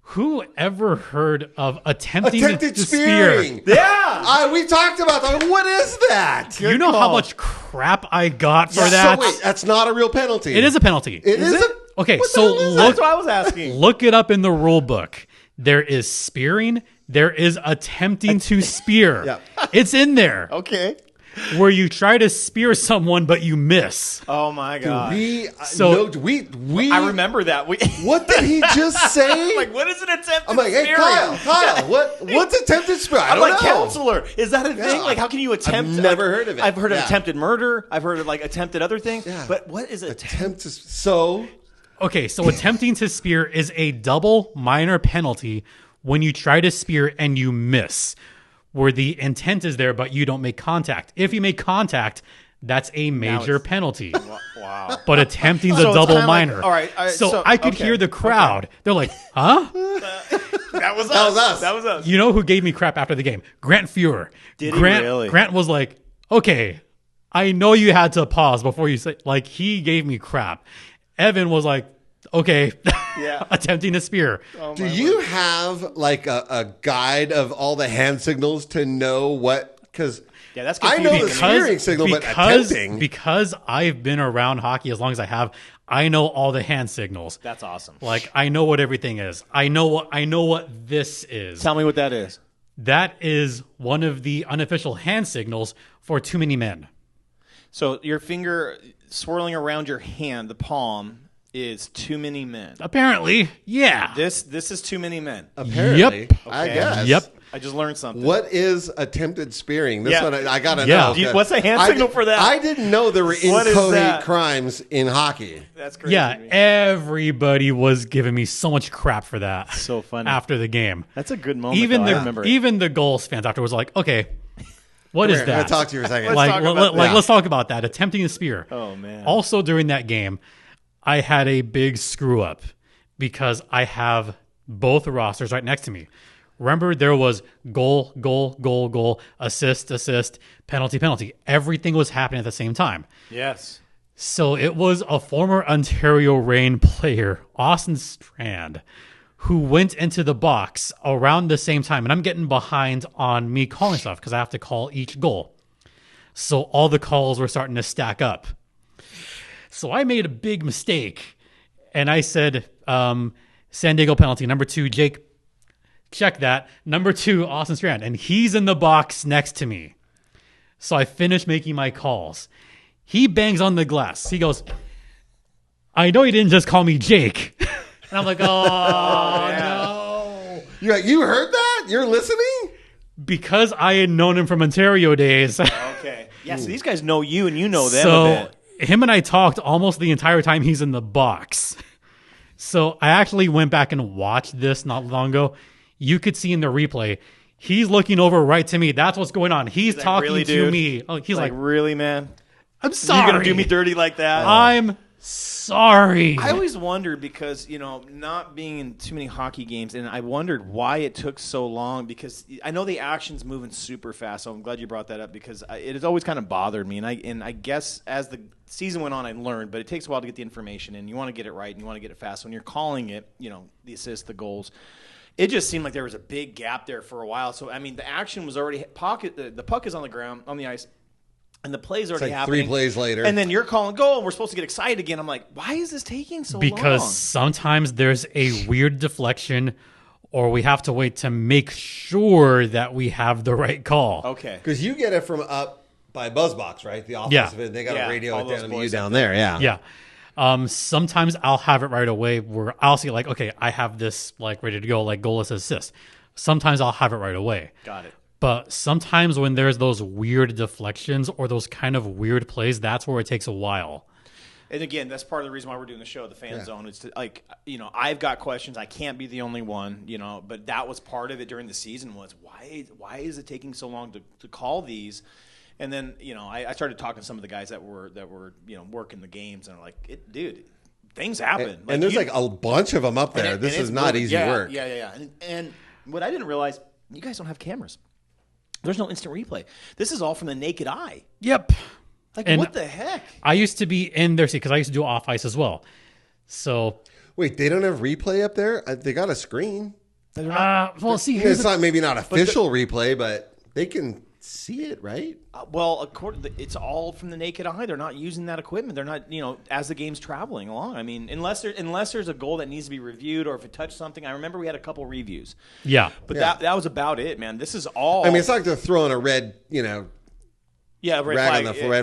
Who ever heard of attempted spearing? Yeah. We talked about that. What is that? You know how much crap I got for that? So wait, that's not a real penalty. It is a penalty. It is? Okay, What so the hell is that? That's what I was asking. Look it up in the rule book. There is spearing. There is attempting to spear. Yeah. It's in there. Okay. Where you try to spear someone, but you miss. Oh, my God. We I remember that. What did he just say? Like, what is an attempted I'm like, hey, spearing? Kyle, what's attempted spearing? I I'm don't like, know. counselor, is that a thing? Like, how can you attempt? I've never heard of it. I've heard of Yeah. attempted murder. I've heard of, like, attempted other things. Yeah. But what is Attempt to... So... Okay, so attempting to spear is a double minor penalty when you try to spear and you miss, where the intent is there, but you don't make contact. If you make contact, that's a major penalty. Wow. But attempting So the it's double kinda like- minor. all right, so I could hear the crowd. They're like, huh? That was us. That was us. You know who gave me crap after the game? Grant Fuhrer. Did he Grant, really? Grant was like, okay, I know you had to pause before you say, like, he gave me crap. Evan was like, okay, Yeah. attempting to spear. Do you have like a guide of all the hand signals to know what? Because Yeah, that's I know confusing. the spearing signal, but attempting. Because I've been around hockey as long as I have, I know all the hand signals. That's awesome. Like, I know what everything is. I know what this is. Tell me what that is. That is one of the unofficial hand signals for too many men. So your finger swirling around your hand, the palm, is too many men. Apparently, yeah. This is too many men. Apparently, Yep. I Okay. guess. Yep. I just learned something. What is attempted spearing? This Yeah. one I gotta Yeah. know. Do you- what's the hand signal for that? I didn't know there were What is inchoate that? crimes in hockey. That's crazy. Yeah, to me. everybody was giving me so much crap for that. So funny. After the game. That's a good moment. Even though. I remember it. even the Gulls fans after was like, okay, what is Here, I'm gonna that? talk to you for a second. Let's talk about that. Let's talk about that. Attempting to spear. Oh, man. Also during that game, I had a big screw up because I have both rosters right next to me. Remember, there was goal, goal, goal, goal, assist, assist, penalty, penalty. Everything was happening at the same time. Yes. So it was a former Ontario Reign player, Austin Strand, who went into the box around the same time. And I'm getting behind on me calling stuff because I have to call each goal. So all the calls were starting to stack up. So I made a big mistake. And I said, San Diego penalty, number 2, Jake, check that. Number 2, Austin Strand. And he's in the box next to me. So I finished making my calls. He bangs on the glass. He goes, I know you didn't just call me Jake. And I'm like, no. You're like, you heard that? You're listening? Because I had known him from Ontario days. Okay. Yeah, so these guys know you and you know them So a bit. him and I talked almost the entire time he's in the box. So I actually went back and watched this not long ago. You could see in the replay, he's looking over right to me. That's what's going on. He's Like, talking really, to dude? me. Oh, he's like, really, man? I'm sorry. You're going to do me dirty like that? I'm sorry. I always wondered because, not being in too many hockey games, and I wondered why it took so long because I know the action's moving super fast, so I'm glad you brought that up because it has always kind of bothered me. And I guess as the season went on, I learned, but it takes a while to get the information, and you want to get it right, and you want to get it fast. When you're calling it, the assists, the goals, it just seemed like there was a big gap there for a while. So, I mean, the action was already the puck is on the ground, on the ice, and the play's already like happening. 3 plays later. And then you're calling goal, and we're supposed to get excited again. I'm like, why is this taking so long? Because sometimes there's a weird deflection or we have to wait to make sure that we have the right call. Okay. Because you get it from up by Buzzbox, right? The offensive end. They got Yeah, a radio all it those down to you boys down up there. Yeah. Yeah. Sometimes I'll have it right away where I'll see like, okay, I have this like ready to go, like goal assist. Sometimes I'll have it right away. Got it. But sometimes when there's those weird deflections or those kind of weird plays, that's where it takes a while. And again, that's part of the reason why we're doing the show, the Fan Zone. It's to, like, I've got questions. I can't be the only one, but that was part of it during the season was why is it taking so long to call these? And then, I started talking to some of the guys that were working the games, and they're like, dude, things happen. And there's like a bunch of them up there. This is not easy work. Yeah. And what I didn't realize, you guys don't have cameras. There's no instant replay. This is all from the naked eye. Yep. Like, and what the heck? I used to be in their seat because I used to do off ice as well. So wait, they don't have replay up there? They got a screen. Well, see, It's not maybe not official replay, but they can see it, right? It's all from the naked eye. They're not using that equipment. They're not, as the game's traveling along. I mean, unless there's a goal that needs to be reviewed or if it touched something. I remember we had a couple reviews. Yeah. But that was about it, man. This is all. I mean, it's not like they're throwing a red, red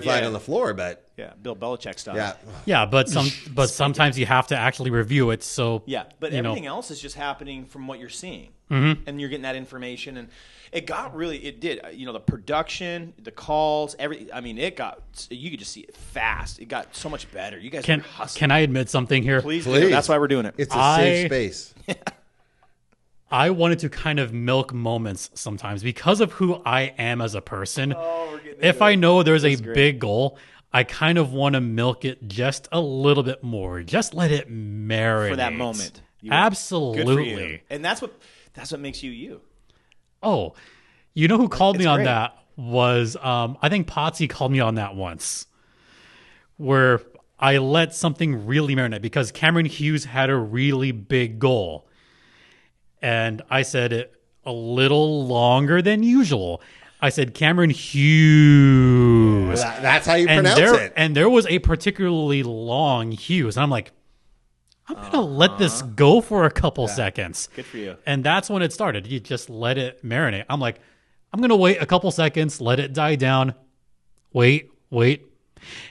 flag on the floor, but Bill Belichick stuff. Yeah, but sometimes you have to actually review it. So but everything else is just happening from what you're seeing, and you're getting that information. And it did. The production, the calls, everything. I mean, you could just see it fast. It got so much better. You guys were hustling. Can I admit something here? Please. That's why we're doing it. It's a safe space. I wanted to kind of milk moments sometimes because of who I am as a person. If I know there's a big goal, I kind of want to milk it just a little bit more. Just let it marinate. For that moment. Absolutely. Good for you. And that's what makes you you. Oh, you know who called me on that was, I think Potsy called me on that once, where I let something really marinate because Cameron Hughes had a really big goal. And I said it a little longer than usual. I said Cameron Hughes. That's how you pronounce it. And there was a particularly long Hughes. And I'm like, I'm going to let this go for a couple seconds. Good for you. And that's when it started. You just let it marinate. I'm like, I'm going to wait a couple seconds, let it die down. Wait.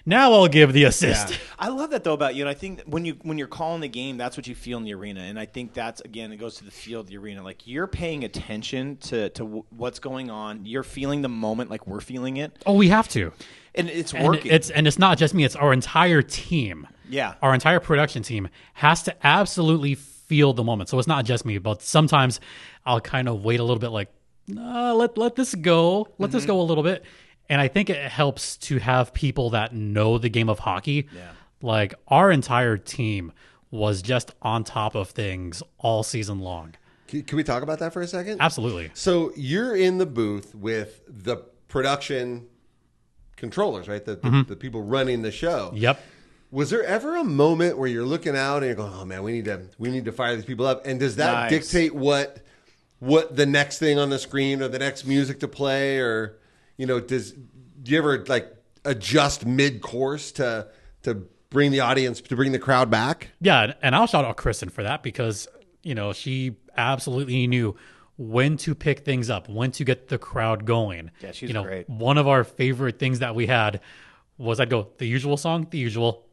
Now I'll give the assist. Yeah. I love that though about you, and I think that when you're calling the game, that's what you feel in the arena, and I think that's again it goes to the feel of the arena. Like you're paying attention to what's going on. You're feeling the moment like we're feeling it. Oh, we have to, and it's working. It's not just me; it's our entire team. Yeah, our entire production team has to absolutely feel the moment. So it's not just me, but sometimes I'll kind of wait a little bit, like let this go, let this go a little bit. And I think it helps to have people that know the game of hockey. Yeah. Like our entire team was just on top of things all season long. Can we talk about that for a second? Absolutely. So you're in the booth with the production controllers, right? The people running the show. Yep. Was there ever a moment where you're looking out and you're going, "Oh man, we need to fire these people up"? And does that dictate what the next thing on the screen or the next music to play, or do you ever like adjust mid-course to bring the audience, to bring the crowd back? Yeah, and I'll shout out Kristen for that because, she absolutely knew when to pick things up, when to get the crowd going. Yeah, she's great. One of our favorite things that we had was I'd go, the usual song, the usual.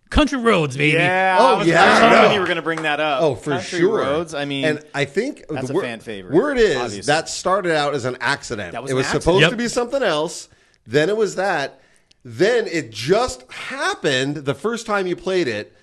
Country Roads, baby. Yeah. I was hoping you were going to bring that up. Oh, for Country sure. Roads. I mean, and I think that's a fan favorite. Word is obviously. That started out as an accident. That was it was accident. supposed to be something else. Then it was that. Then it just happened the first time you played it.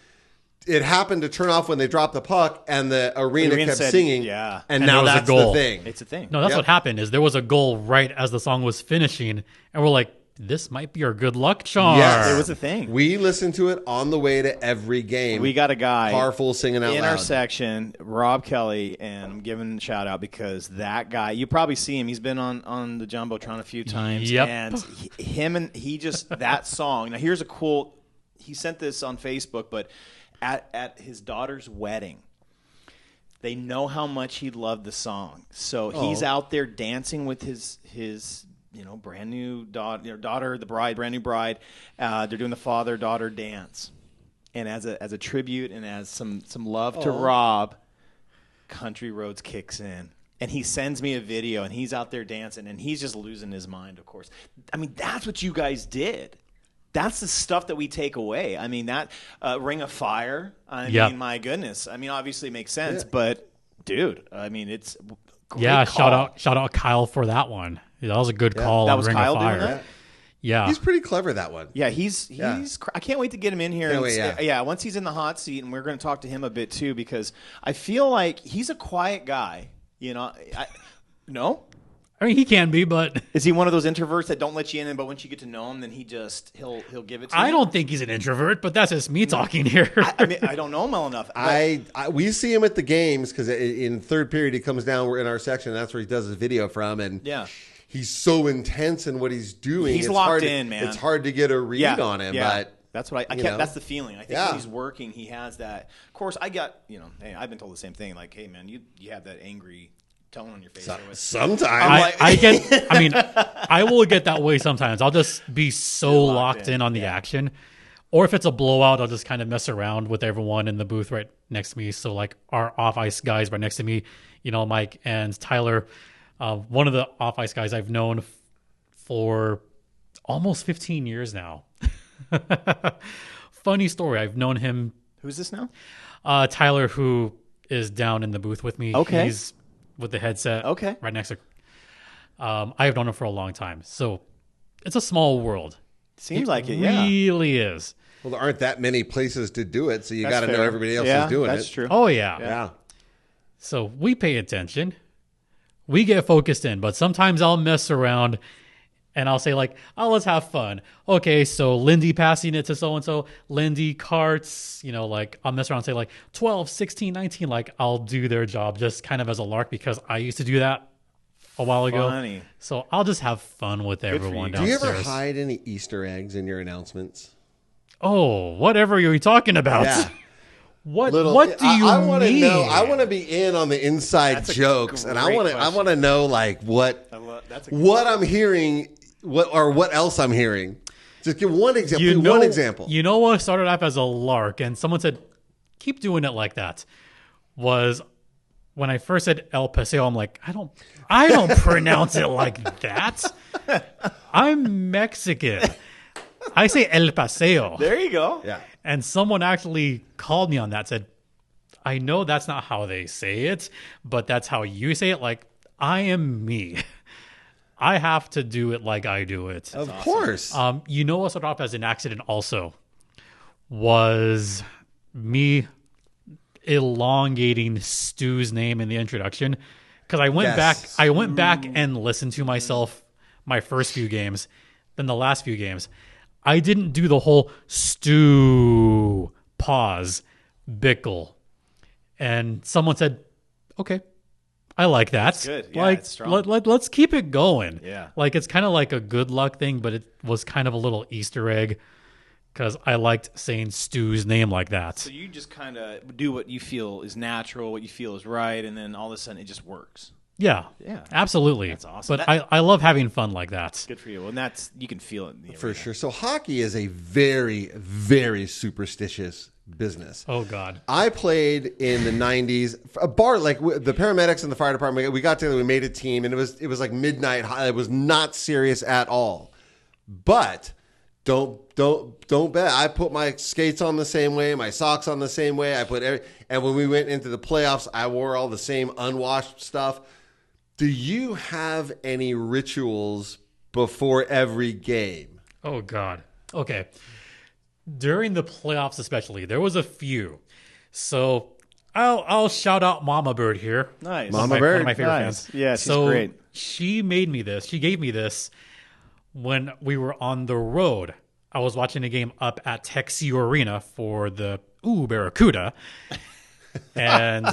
It happened to turn off when they dropped the puck, and the arena kept singing. Yeah. And now that's the thing. It's a thing. No, that's what happened. Is there was a goal right as the song was finishing, and we're like, this might be our good luck charm. Yes, it was a thing. We listened to it on the way to every game. We got a guy car full singing out in loud. our section, Rob Kelly, and I'm giving a shout out because that guy, you probably see him. He's been on the Jumbotron a few times. Yep. And he just that song. Now here's a cool. He sent this on Facebook, but at his daughter's wedding, they know how much he loved the song, so he's out there dancing with his brand new daughter, the bride, brand new bride. They're doing the father-daughter dance, and as a tribute and as some love to Rob, Country Roads kicks in, and he sends me a video, and he's out there dancing, and he's just losing his mind. Of course, I mean that's what you guys did. That's the stuff that we take away. I mean that Ring of Fire. I mean, my goodness. I mean, obviously it makes sense, but dude, I mean it's great call. Shout out Kyle for that one. That was a good call. That was Ring Kyle of Fire. doing that? Yeah. He's pretty clever, that one. Yeah, he's. I can't wait to get him in here. Can't wait, yeah. Once he's in the hot seat, and we're going to talk to him a bit too, because I feel like he's a quiet guy. No. I mean, he can be, but Is he one of those introverts that don't let you in, but once you get to know him, then he'll give it to you? I don't think he's an introvert, but that's just me talking here. I mean, I don't know him well enough. We see him at the games because in third period he comes down. We're in our section. And that's where he does his video from, and he's so intense in what he's doing. He's locked in, man. It's hard to get a read on him, but that's what I can't. That's the feeling. I think when he's working, he has that. Of course, I got Hey, I've been told the same thing. Like, hey, man, you have that angry tone on your face. Sometimes I will get that way sometimes. I'll just be so locked in on the action. Or if it's a blowout, I'll just kind of mess around with everyone in the booth right next to me. So like our off ice guys right next to me, Mike and Tyler, one of the off ice guys I've known for almost 15 years now. Funny story. I've known him. Who's this now? Tyler, who is down in the booth with me. Okay. He's with the headset. Okay. Right next to. I have known him for a long time, so it's a small world. Seems like it. Yeah. Really is. Well, there aren't that many places to do it, so you That's got to know fair. everybody else is doing it. That's true. Oh yeah. Yeah. So we pay attention. We get focused in, but sometimes I'll mess around and I'll say like, oh, let's have fun. Okay, so Lindy passing it to so-and-so. Lindy carts, like I'll mess around and say like 12, 16, 19. Like I'll do their job just kind of as a lark because I used to do that a while ago. Funny. So I'll just have fun with everyone Do you downstairs. ever hide any Easter eggs in your announcements? Oh, whatever you're talking about. Yeah. What do you I want to mean? know. I want to be in on the inside That's a jokes, and I great want to. I question. want to know like what I'm hearing, what else I'm hearing. Just give one example. One example. You know what started off as a lark, and someone said, "Keep doing it like that." Was when I first said El Paseo, I'm like, I don't pronounce it like that. I'm Mexican. I say El Paseo. There you go. Yeah. And someone actually called me on that, said, I know that's not how they say it, but that's how you say it. Like, I am me. I have to do it like I do it. Of course. You know what started off as an accident also was me elongating Stu's name in the introduction. Because I went back and listened to myself my first few games, then the last few games. I didn't do the whole Stu pause, Bickle. And someone said, okay, I like that. That's good. Yeah, like, it's strong. let's keep it going. Yeah. Like, it's kind of like a good luck thing, but it was kind of a little Easter egg because I liked saying Stu's name like that. So you just kind of do what you feel is natural, what you feel is right, and then all of a sudden it just works. Yeah, absolutely. That's awesome. But I love having fun like that. Good for you. And you can feel it in the For arena. sure. So hockey is a very, very superstitious business. Oh, God. I played in the 90s. A bar, like the paramedics and the fire department, we got together, we made a team, and it was like midnight. It was not serious at all. But don't bet. I put my skates on the same way, my socks on the same way. And when we went into the playoffs, I wore all the same unwashed stuff. Do you have any rituals before every game? Oh, God. Okay. During the playoffs especially, there was a few. So I'll shout out Mama Bird here. Nice. Mama Bird. One of my favorite Nice. fans. Yeah, she's so great. She made me this. She gave me this when we were on the road. I was watching a game up at Texio Arena for the Barracuda. And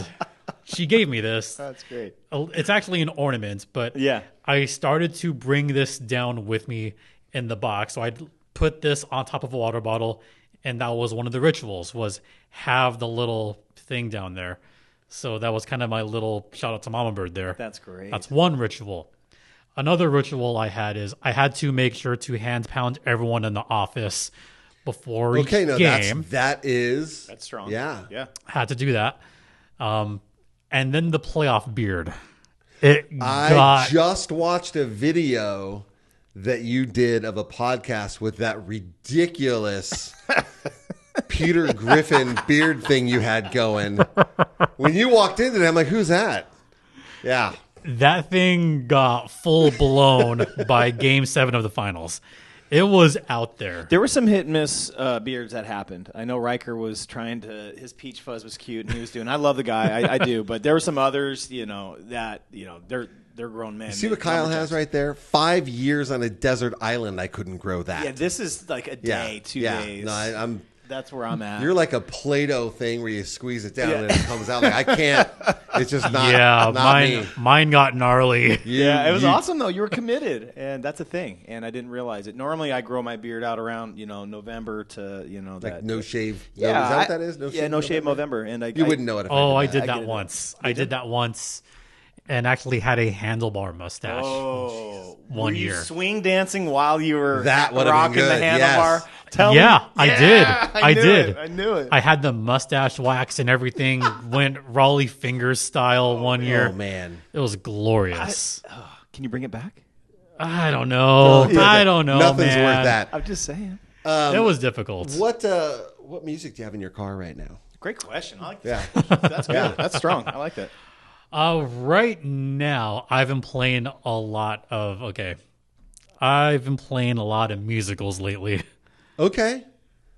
she gave me this. That's great. It's actually an ornament, but Yeah. I started to bring this down with me in the box. So I'd put this on top of a water bottle, and that was one of the rituals, was have the little thing down there. So that was kind of my little shout out to Mama Bird there. That's great. That's one ritual. Another ritual I had is I had to make sure to hand pound everyone in the office before each game. That's strong. Yeah. Yeah. Had to do that. And then the playoff beard. I just watched a video that you did of a podcast with that ridiculous Peter Griffin beard thing you had going. When you walked into it, I'm like, who's that? Yeah. That thing got full blown by Game 7 of the finals. It was out there. There were some hit and miss beards that happened. I know Riker was trying to. His peach fuzz was cute, and he was doing. I love the guy. I do, but there were some others. They're grown men. You see what Kyle has right there? 5 years on a desert island. I couldn't grow that. Yeah, this is like a day, 2 days. No, I'm. That's where I'm at. You're like a Play-Doh thing where you squeeze it down and it comes out. Like, I can't. It's just not. Yeah, not me. mine got gnarly. Yeah, it was awesome though. You were committed, and that's a thing. And I didn't realize it. Normally, I grow my beard out around November to like that. no shave. Yeah, is that what that is? No shave November. And you wouldn't know it. If I did did that once. I did that once, and actually had a handlebar mustache. Oh, 1 year. Swing dancing while you were That would've been rocking the good, handlebar. yes. Tell me. I did. I did. I knew it. I had the mustache wax and everything. Went Raleigh Fingers style 1 year. Oh man, It was glorious. Can you bring it back? I don't know. I don't know. nothing's man. worth that. I'm just saying. It was difficult. What music do you have in your car right now? Great question. I like Yeah. that. That's good. That's strong. I like that. Right now, I've been playing a lot of musicals lately. Okay.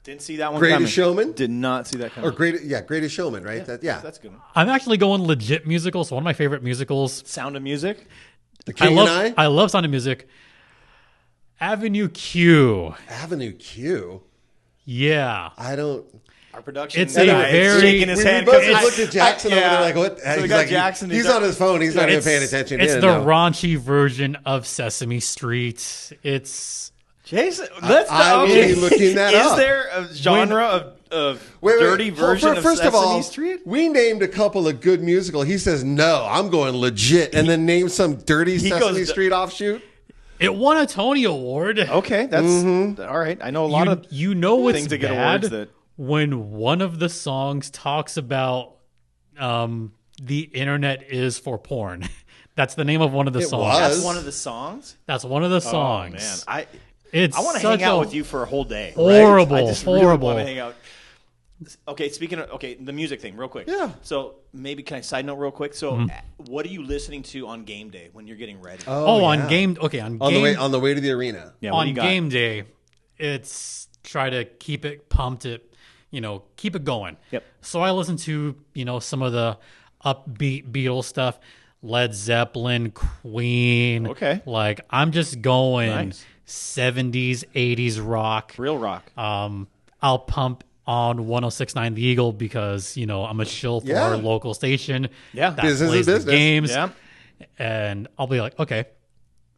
Didn't see that one Greatest coming. Showman? Did not see that coming. Or Greatest Showman, right? That's a good one. I'm actually going legit musicals. One of my favorite musicals. Sound of Music. The King and I love Sound of Music. Avenue Q. Avenue Q. Yeah. I don't. Our production It's a guy is very- shaking his We hand. both 'cause looked at Jackson over there like, what? So we He's got like, Jackson. He's on his phone. He's not even It's- paying attention. It's He the didn't know. raunchy version of Sesame Street. It's Jason, I will be looking that up. Is there a genre of Wait. dirty version of First Sesame of all, Street? we named a couple of good musical. He says, no, I'm going legit. And then name some dirty Sesame goes- Street offshoot. It won a Tony Award. Okay, that's all right. I know a lot of You know it's things that get bad awards that. when one of the songs talks about the internet is for porn. That's the name of one of the It songs. was. That's one of the songs. That's one of the songs. Oh man, It's I want to such hang out a with you for a whole day. horrible, I just horrible. really want to hang out. Okay, speaking of the music thing, real quick. Yeah. So maybe can I side note real quick? So, what are you listening to on game day when you're getting ready? On game. Okay, on the way to the arena. Yeah, what do on you got? game day, it's try to keep it pumped. Keep it going. Yep. So I listen to some of the upbeat Beatles stuff, Led Zeppelin, Queen. Okay. Like I'm just going Nice. 70s, 80s rock. Real rock. I'll pump on 106.9 The Eagle because I'm a shill for Yeah. our local station. Yeah. that Business is plays the business. games. Yeah. And I'll be like, okay,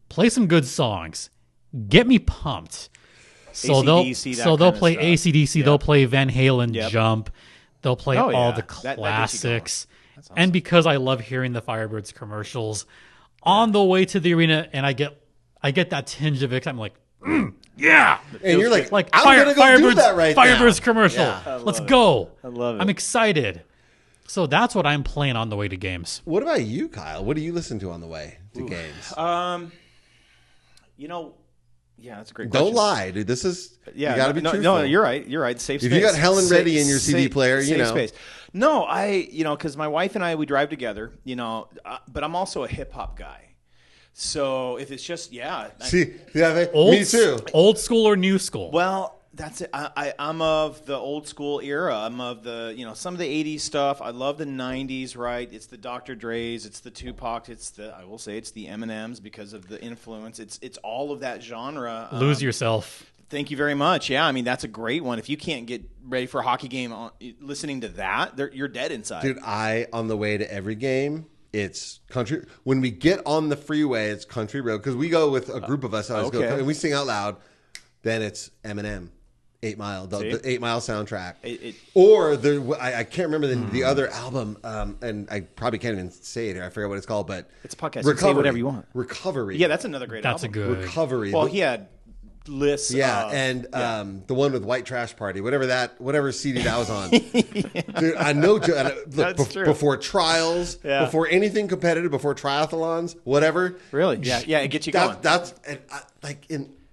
play some good songs, get me pumped. So AC/DC, that they'll kind of play stuff. AC/DC, Yep. they'll play Van Halen, Yep. Jump, they'll play Oh, all yeah. the That gets you going. classics. And because I love hearing the Firebirds commercials on the way to the arena, and I get that tinge of it. I'm like, yeah, And you're like, like I'm going to go do that right now. Firebirds commercial. Yeah. Let's go. I love it. I'm excited. So that's what I'm playing on the way to games. What about you, Kyle? What do you listen to on the way to games? Yeah, that's a great question. Don't lie, dude. This is you got to be truthful. No, you're right. You're right. Safe If space. you got Helen Reddy in your CD safe- player, safe space. No, because my wife and I, we drive together, but I'm also a hip hop guy. So if it's just, See, me too. Old school or new school? Well, that's it. I'm of the old school era. I'm of the, some of the 80s stuff. I love the 90s, right? It's the Dr. Dre's, it's the Tupac, it's the Eminems because of the influence. It's all of that genre. Lose yourself. Thank you very much. Yeah, I mean, that's a great one. If you can't get ready for a hockey game listening to that, you're dead inside. Dude, on the way to every game, it's country. When we get on the freeway, it's country road because we go with a group of us. Always go, Okay. and we sing out loud. Then it's Eminem, 8 Mile, the 8 Mile soundtrack. I can't remember the other album, and I probably can't even say it here. I forget what it's called, but It's a podcast. You can say whatever you want. Recovery. Yeah, that's another great That's album. a good. Recovery. Well, he had lists. Yeah, of, and the one with White Trash Party, whatever CD that was on. Dude, I know. Look, That's true. before trials, before anything competitive, before triathlons, whatever. Really? Yeah, it gets you going.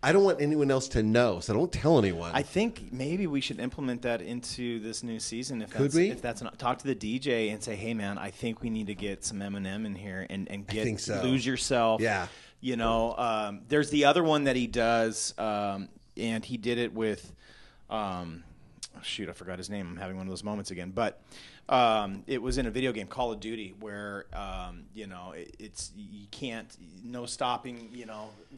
I don't want anyone else to know, so don't tell anyone. I think maybe we should implement that into this new season. we? If that's not, talk to the DJ and say, hey man, I think we need to get some Eminem in here and get think so. Lose Yourself. Yeah. There's the other one that he does, and he did it with, shoot, I forgot his name. I'm having one of those moments again. But it was in a video game, Call of Duty, where it's you can't, no stopping.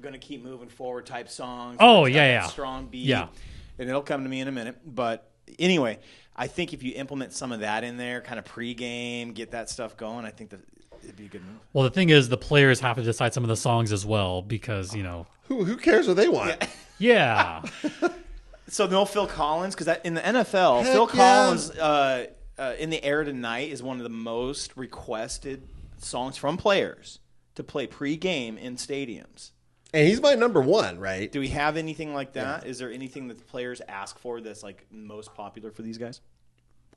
Going to keep moving forward type songs. Oh yeah. Strong beat. Yeah, and it'll come to me in a minute. But anyway, I think if you implement some of that in there, kind of pregame, get that stuff going, I think that it'd be a good move. Well, the thing is, the players have to decide some of the songs as well because Who cares what they want? Yeah. So no Phil Collins, because in the NFL, Heck Phil yeah. Collins in the Air Tonight is one of the most requested songs from players to play pre-game in stadiums. And he's my number one, right? Do we have anything like that? Yeah. Is there anything that the players ask for that's like most popular for these guys?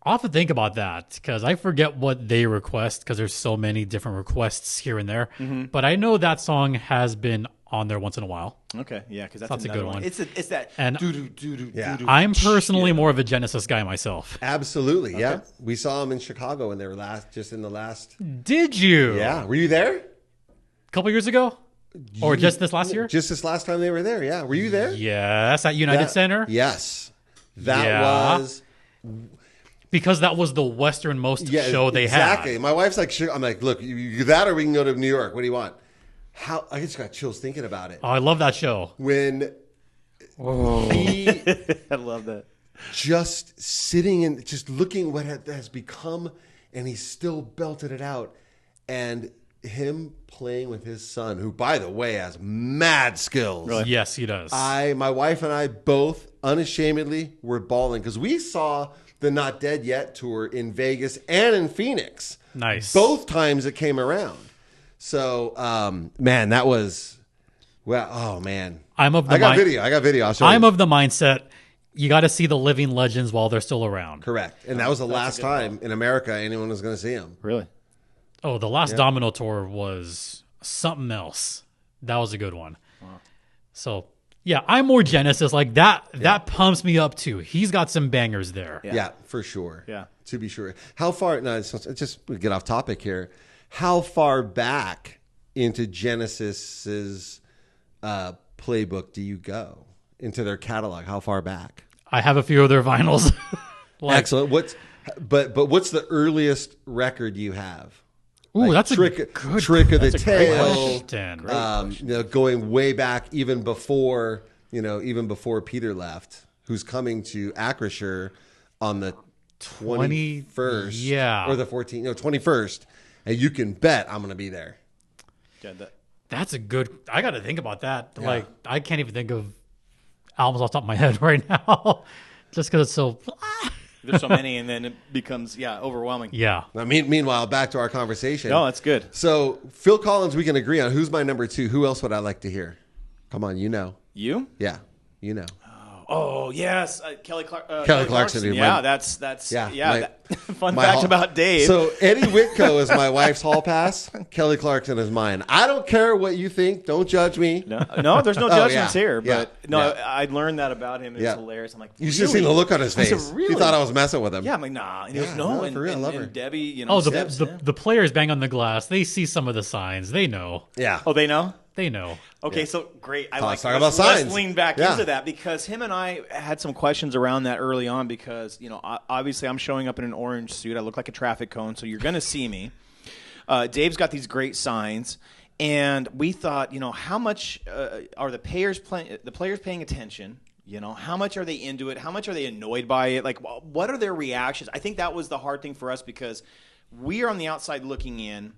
I'll have to think about that because I forget what they request because there's so many different requests here and there. Mm-hmm. But I know that song has been on there once in a while. Okay, yeah, because that's a good one. It's that and doo-doo. I'm personally more of a Genesis guy myself. Absolutely, okay. Yeah. We saw him in Chicago when they were in the last. Did you? Yeah. Were you there? A couple years ago? Or just this last year? Just this last time they were there, yeah. Were you there? Yes, at United Center? Yes. That was... Because that was the westernmost show they had. Exactly. My wife's like, I'm like, look, you that or we can go to New York. What do you want? I just got chills thinking about it. Oh, I love that show. When I love that. Just sitting and just looking what has become, and he still belted it out. And him playing with his son, who, by the way, has mad skills. Really? Yes, he does. My wife and I both unashamedly were bawling because we saw the Not Dead Yet tour in Vegas and in Phoenix. Nice. Both times it came around. So, man, that was, well, oh, man. I got video. I'll show you. I'm of the mindset you got to see the living legends while they're still around. Correct. And that was the last time in America anyone was going to see him. Really? Oh, the last Domino tour was something else. That was a good one. Wow. So, yeah, I'm more Genesis. Like that pumps me up too. He's got some bangers there. Yeah, for sure. Yeah. To be sure. How far, no, it's just we get off topic here. How far back into Genesis's playbook do you go? Into their catalog? How far back? I have a few of their vinyls. Excellent. But what's the earliest record you have? Ooh, that's Trick of the Tail. Going way back, even before Peter left, who's coming to Acrisure on the 21st, or the 14th, 21st, and you can bet I'm going to be there. Yeah, that's a good. I got to think about that. Yeah. Like, I can't even think of albums off the top of my head right now, just because it's so. There's so many, and then it becomes overwhelming. Yeah. Now, meanwhile, back to our conversation. No, that's good. So Phil Collins, we can agree on. Who's my number two? Who else would I like to hear? Come on, you know. You? Yeah, you know. Oh yes, Kelly Clarkson. Yeah, that's fun fact about Dave. So Eddie Whitco is my wife's hall pass. Kelly Clarkson is mine. I don't care what you think. Don't judge me. No, there's no judgments here. But I learned that about him. It's hilarious. I'm like, you should have seen the look on his face. He thought I was messing with him. Yeah, I'm like, nah. And he goes, no, for real, I love her. And Debbie, the players bang on the glass. They see some of the signs. They know. Yeah. Oh, they know. They know. Okay, so great. Let's talk about signs. Let's lean back into that because him and I had some questions around that early on because, obviously I'm showing up in an orange suit. I look like a traffic cone, so you're going to see me. Dave's got these great signs, and we thought, how much are the players paying attention? How much are they into it? How much are they annoyed by it? Like, what are their reactions? I think that was the hard thing for us because we are on the outside looking in.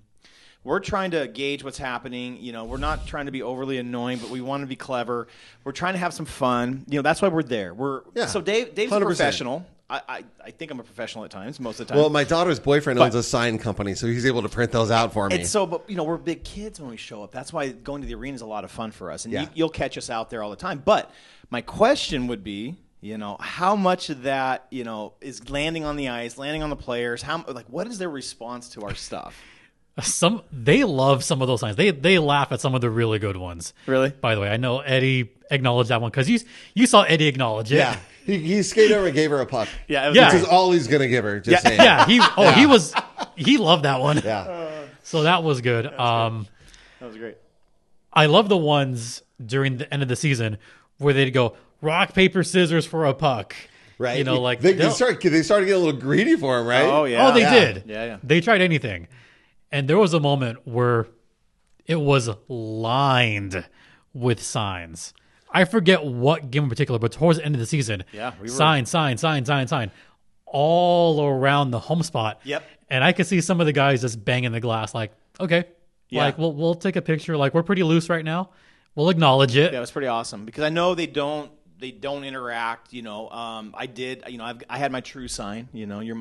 We're trying to gauge what's happening. We're not trying to be overly annoying, but we want to be clever. We're trying to have some fun. That's why we're there. So Dave's 100%. A professional. I think I'm a professional at times, most of the time. Well, my daughter's boyfriend owns a sign company, so he's able to print those out for me. And so, but we're big kids when we show up. That's why going to the arena is a lot of fun for us, and you'll catch us out there all the time. But my question would be, how much of that, is landing on the ice, landing on the players? What is their response to our stuff? They love some of those signs. They laugh at some of the really good ones. Really? By the way, I know Eddie acknowledged that one because you saw Eddie acknowledge it. Yeah, he skated over and gave her a puck. Yeah, which is all he's gonna give her. Just saying. Yeah, he loved that one. Yeah. So that was good. That was great. I love the ones during the end of the season where they'd go rock, paper, scissors for a puck. Right. You know, like they started getting a little greedy for him, right? Oh, yeah. Oh, they did. Yeah. They tried anything. And there was a moment where it was lined with signs. I forget what game in particular, but towards the end of the season, sign, all around the home spot. Yep. And I could see some of the guys just banging the glass like, okay, like we'll take a picture. Like, we're pretty loose right now. We'll acknowledge it. Yeah, it was pretty awesome because I know they don't interact. I did. I had my True sign. You're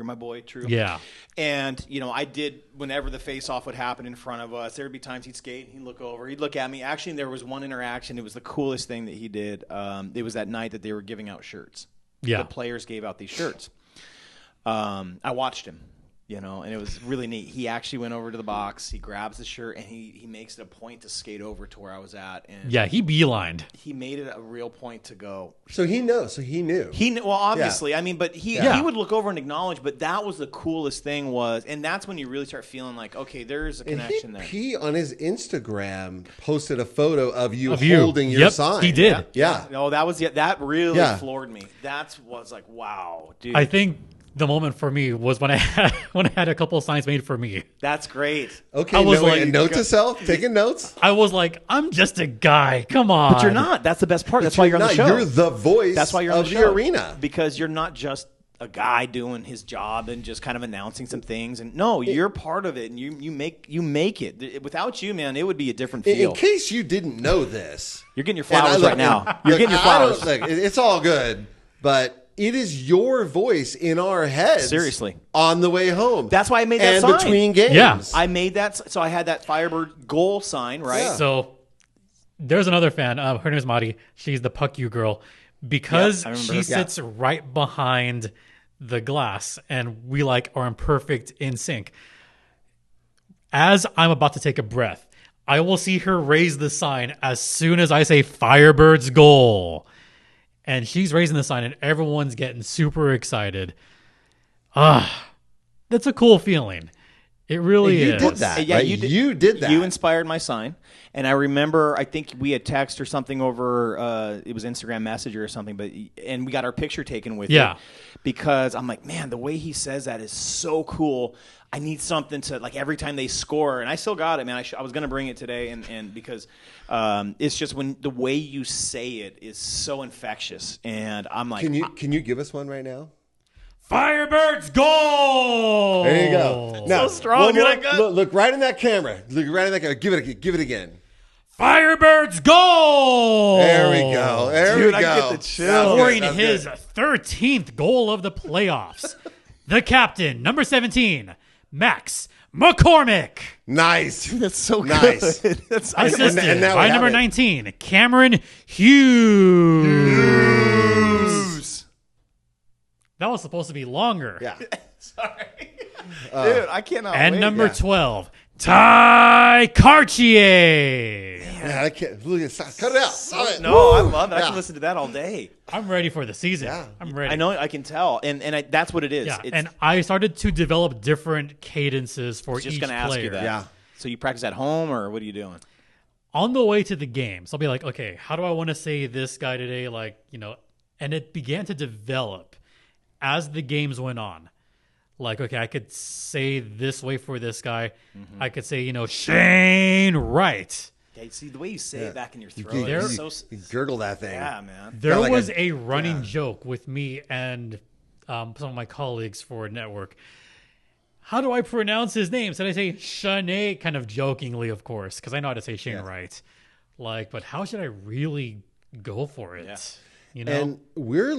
my boy, True. Yeah. And I did. Whenever the face-off would happen in front of us, there'd be times he'd skate, he'd look over, he'd look at me. Actually, there was one interaction. It was the coolest thing that he did. It was that night that they were giving out shirts. Yeah. The players gave out these shirts. I watched him. And it was really neat. He actually went over to the box. He grabs the shirt and he makes it a point to skate over to where I was at. And Yeah, he beelined. he made it a real point to go. So he knows. So he knew. Well, obviously, I mean, but he would look over and acknowledge. But that was the coolest thing and that's when you really start feeling like, okay, there's a connection there. He on his Instagram posted a photo of you holding your sign. He did. Yeah. No, that really floored me. That was like, wow, dude. I think the moment for me was when I had a couple of signs made for me. That's great. Okay, I was note to self, taking notes. I was like, I'm just a guy. Come on. But you're not. That's the best part. That's why you're on the show. You're the voice. That's why you're on of the show. arena. Because you're not just a guy doing his job and just kind of announcing some things. And no, you're part of it, and you make it. Without you, man, it would be a different feel. In case you didn't know this, you're getting your flowers right now. You're getting your flowers. It's all good, but it is your voice in our heads. Seriously. On the way home. That's why I made that sign. And between games. Yeah. I made that. So I had that Firebird goal sign, right? Yeah. So there's another fan. Her name is Madi. She's the Puck You girl. Because she sits right behind the glass and we are in perfect in sync. As I'm about to take a breath, I will see her raise the sign as soon as I say Firebirds goal. And she's raising the sign, and everyone's getting super excited. That's a cool feeling. It really is. You did that. Yeah, right? you did that. You inspired my sign. And I remember, I think we had text or something over, it was Instagram Messenger or something, and we got our picture taken with it. Because I'm like, man, the way he says that is so cool. I need something to, every time they score, and I still got it, man. I was going to bring it today, and because it's just when the way you say it is so infectious, and I'm like, can you give us one right now? Firebirds goal! There you go. Now, so strong. Look right in that camera. Look right in that camera. Give it again. Firebirds goal! There we go. Dude, I get the chill. Scoring his 13th goal of the playoffs. The captain, number 17, Max McCormick. Nice. That's so nice. Good. That's assisted and now by number 19, Cameron Hughes. That was supposed to be longer. Yeah. Sorry. Dude, I cannot And wait. number 12, Ty Cartier. Yeah, I can't. Look at cut it out. Stop it. No, I love it. I can listen to that all day. I'm ready for the season. Yeah. I'm ready. I know, I can tell. And that's what it is. Yeah, and I started to develop different cadences for each player. Just going to ask you that. Yeah. So you practice at home, or what are you doing? On the way to the games, I'll be like, okay, how do I want to say this guy today? And it began to develop as the games went on. Okay, I could say this way for this guy. Mm-hmm. I could say, Shane Wright. Yeah, see, the way you say it back in your throat. You gurgle that thing. Yeah, man. There was a running joke with me and some of my colleagues for Network. How do I pronounce his name? Should I say Shane? Kind of jokingly, of course, because I know how to say Shane Wright. But how should I really go for it? Yeah. And we're,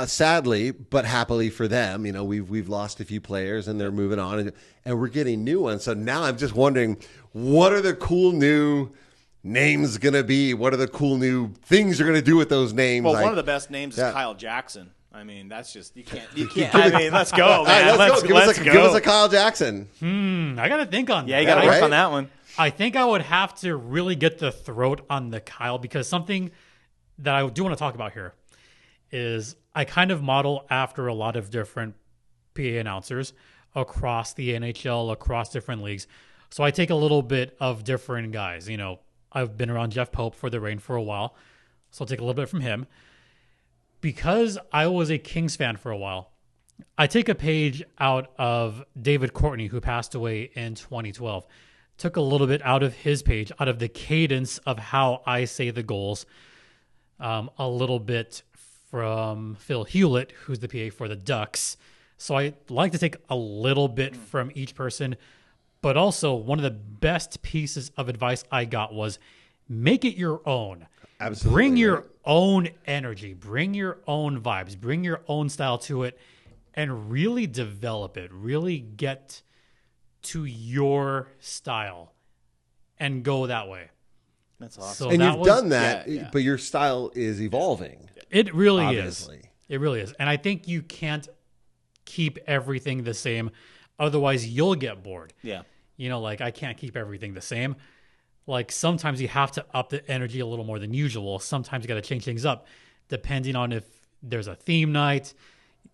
sadly but happily for them, we've lost a few players and they're moving on, and we're getting new ones. So now I'm just wondering, what are the cool new names going to be? What are the cool new things you're going to do with those names? Well, one of the best names is Kyle Jackson. I mean, that's just you can't. I mean, let's go, man. Let's go. Give us a Kyle Jackson. I got to think on that. Yeah, you got to work on that one. I think I would have to really get the throat on the Kyle, because something that I do want to talk about here is I kind of model after a lot of different PA announcers across the NHL, across different leagues. So I take a little bit of different guys, I've been around Jeff Pope for the Reign for a while, so I'll take a little bit from him. Because I was a Kings fan for a while, I take a page out of David Courtney, who passed away in 2012. Took a little bit out of his page, out of the cadence of how I say the goals. A little bit from Phil Hewlett, who's the PA for the Ducks. So I like to take a little bit from each person. But also, one of the best pieces of advice I got was make it your own. Absolutely. Bring your own energy, bring your own vibes, bring your own style to it, and really develop it. Really get to your style and go that way. That's awesome. So And that you've done that, yeah. but your style is evolving. It really Obviously. is. It really is. And I think you can't keep everything the same. Otherwise, you'll get bored. Yeah. Like I can't keep everything the same. Like sometimes you have to up the energy a little more than usual. Sometimes you got to change things up depending on if there's a theme night.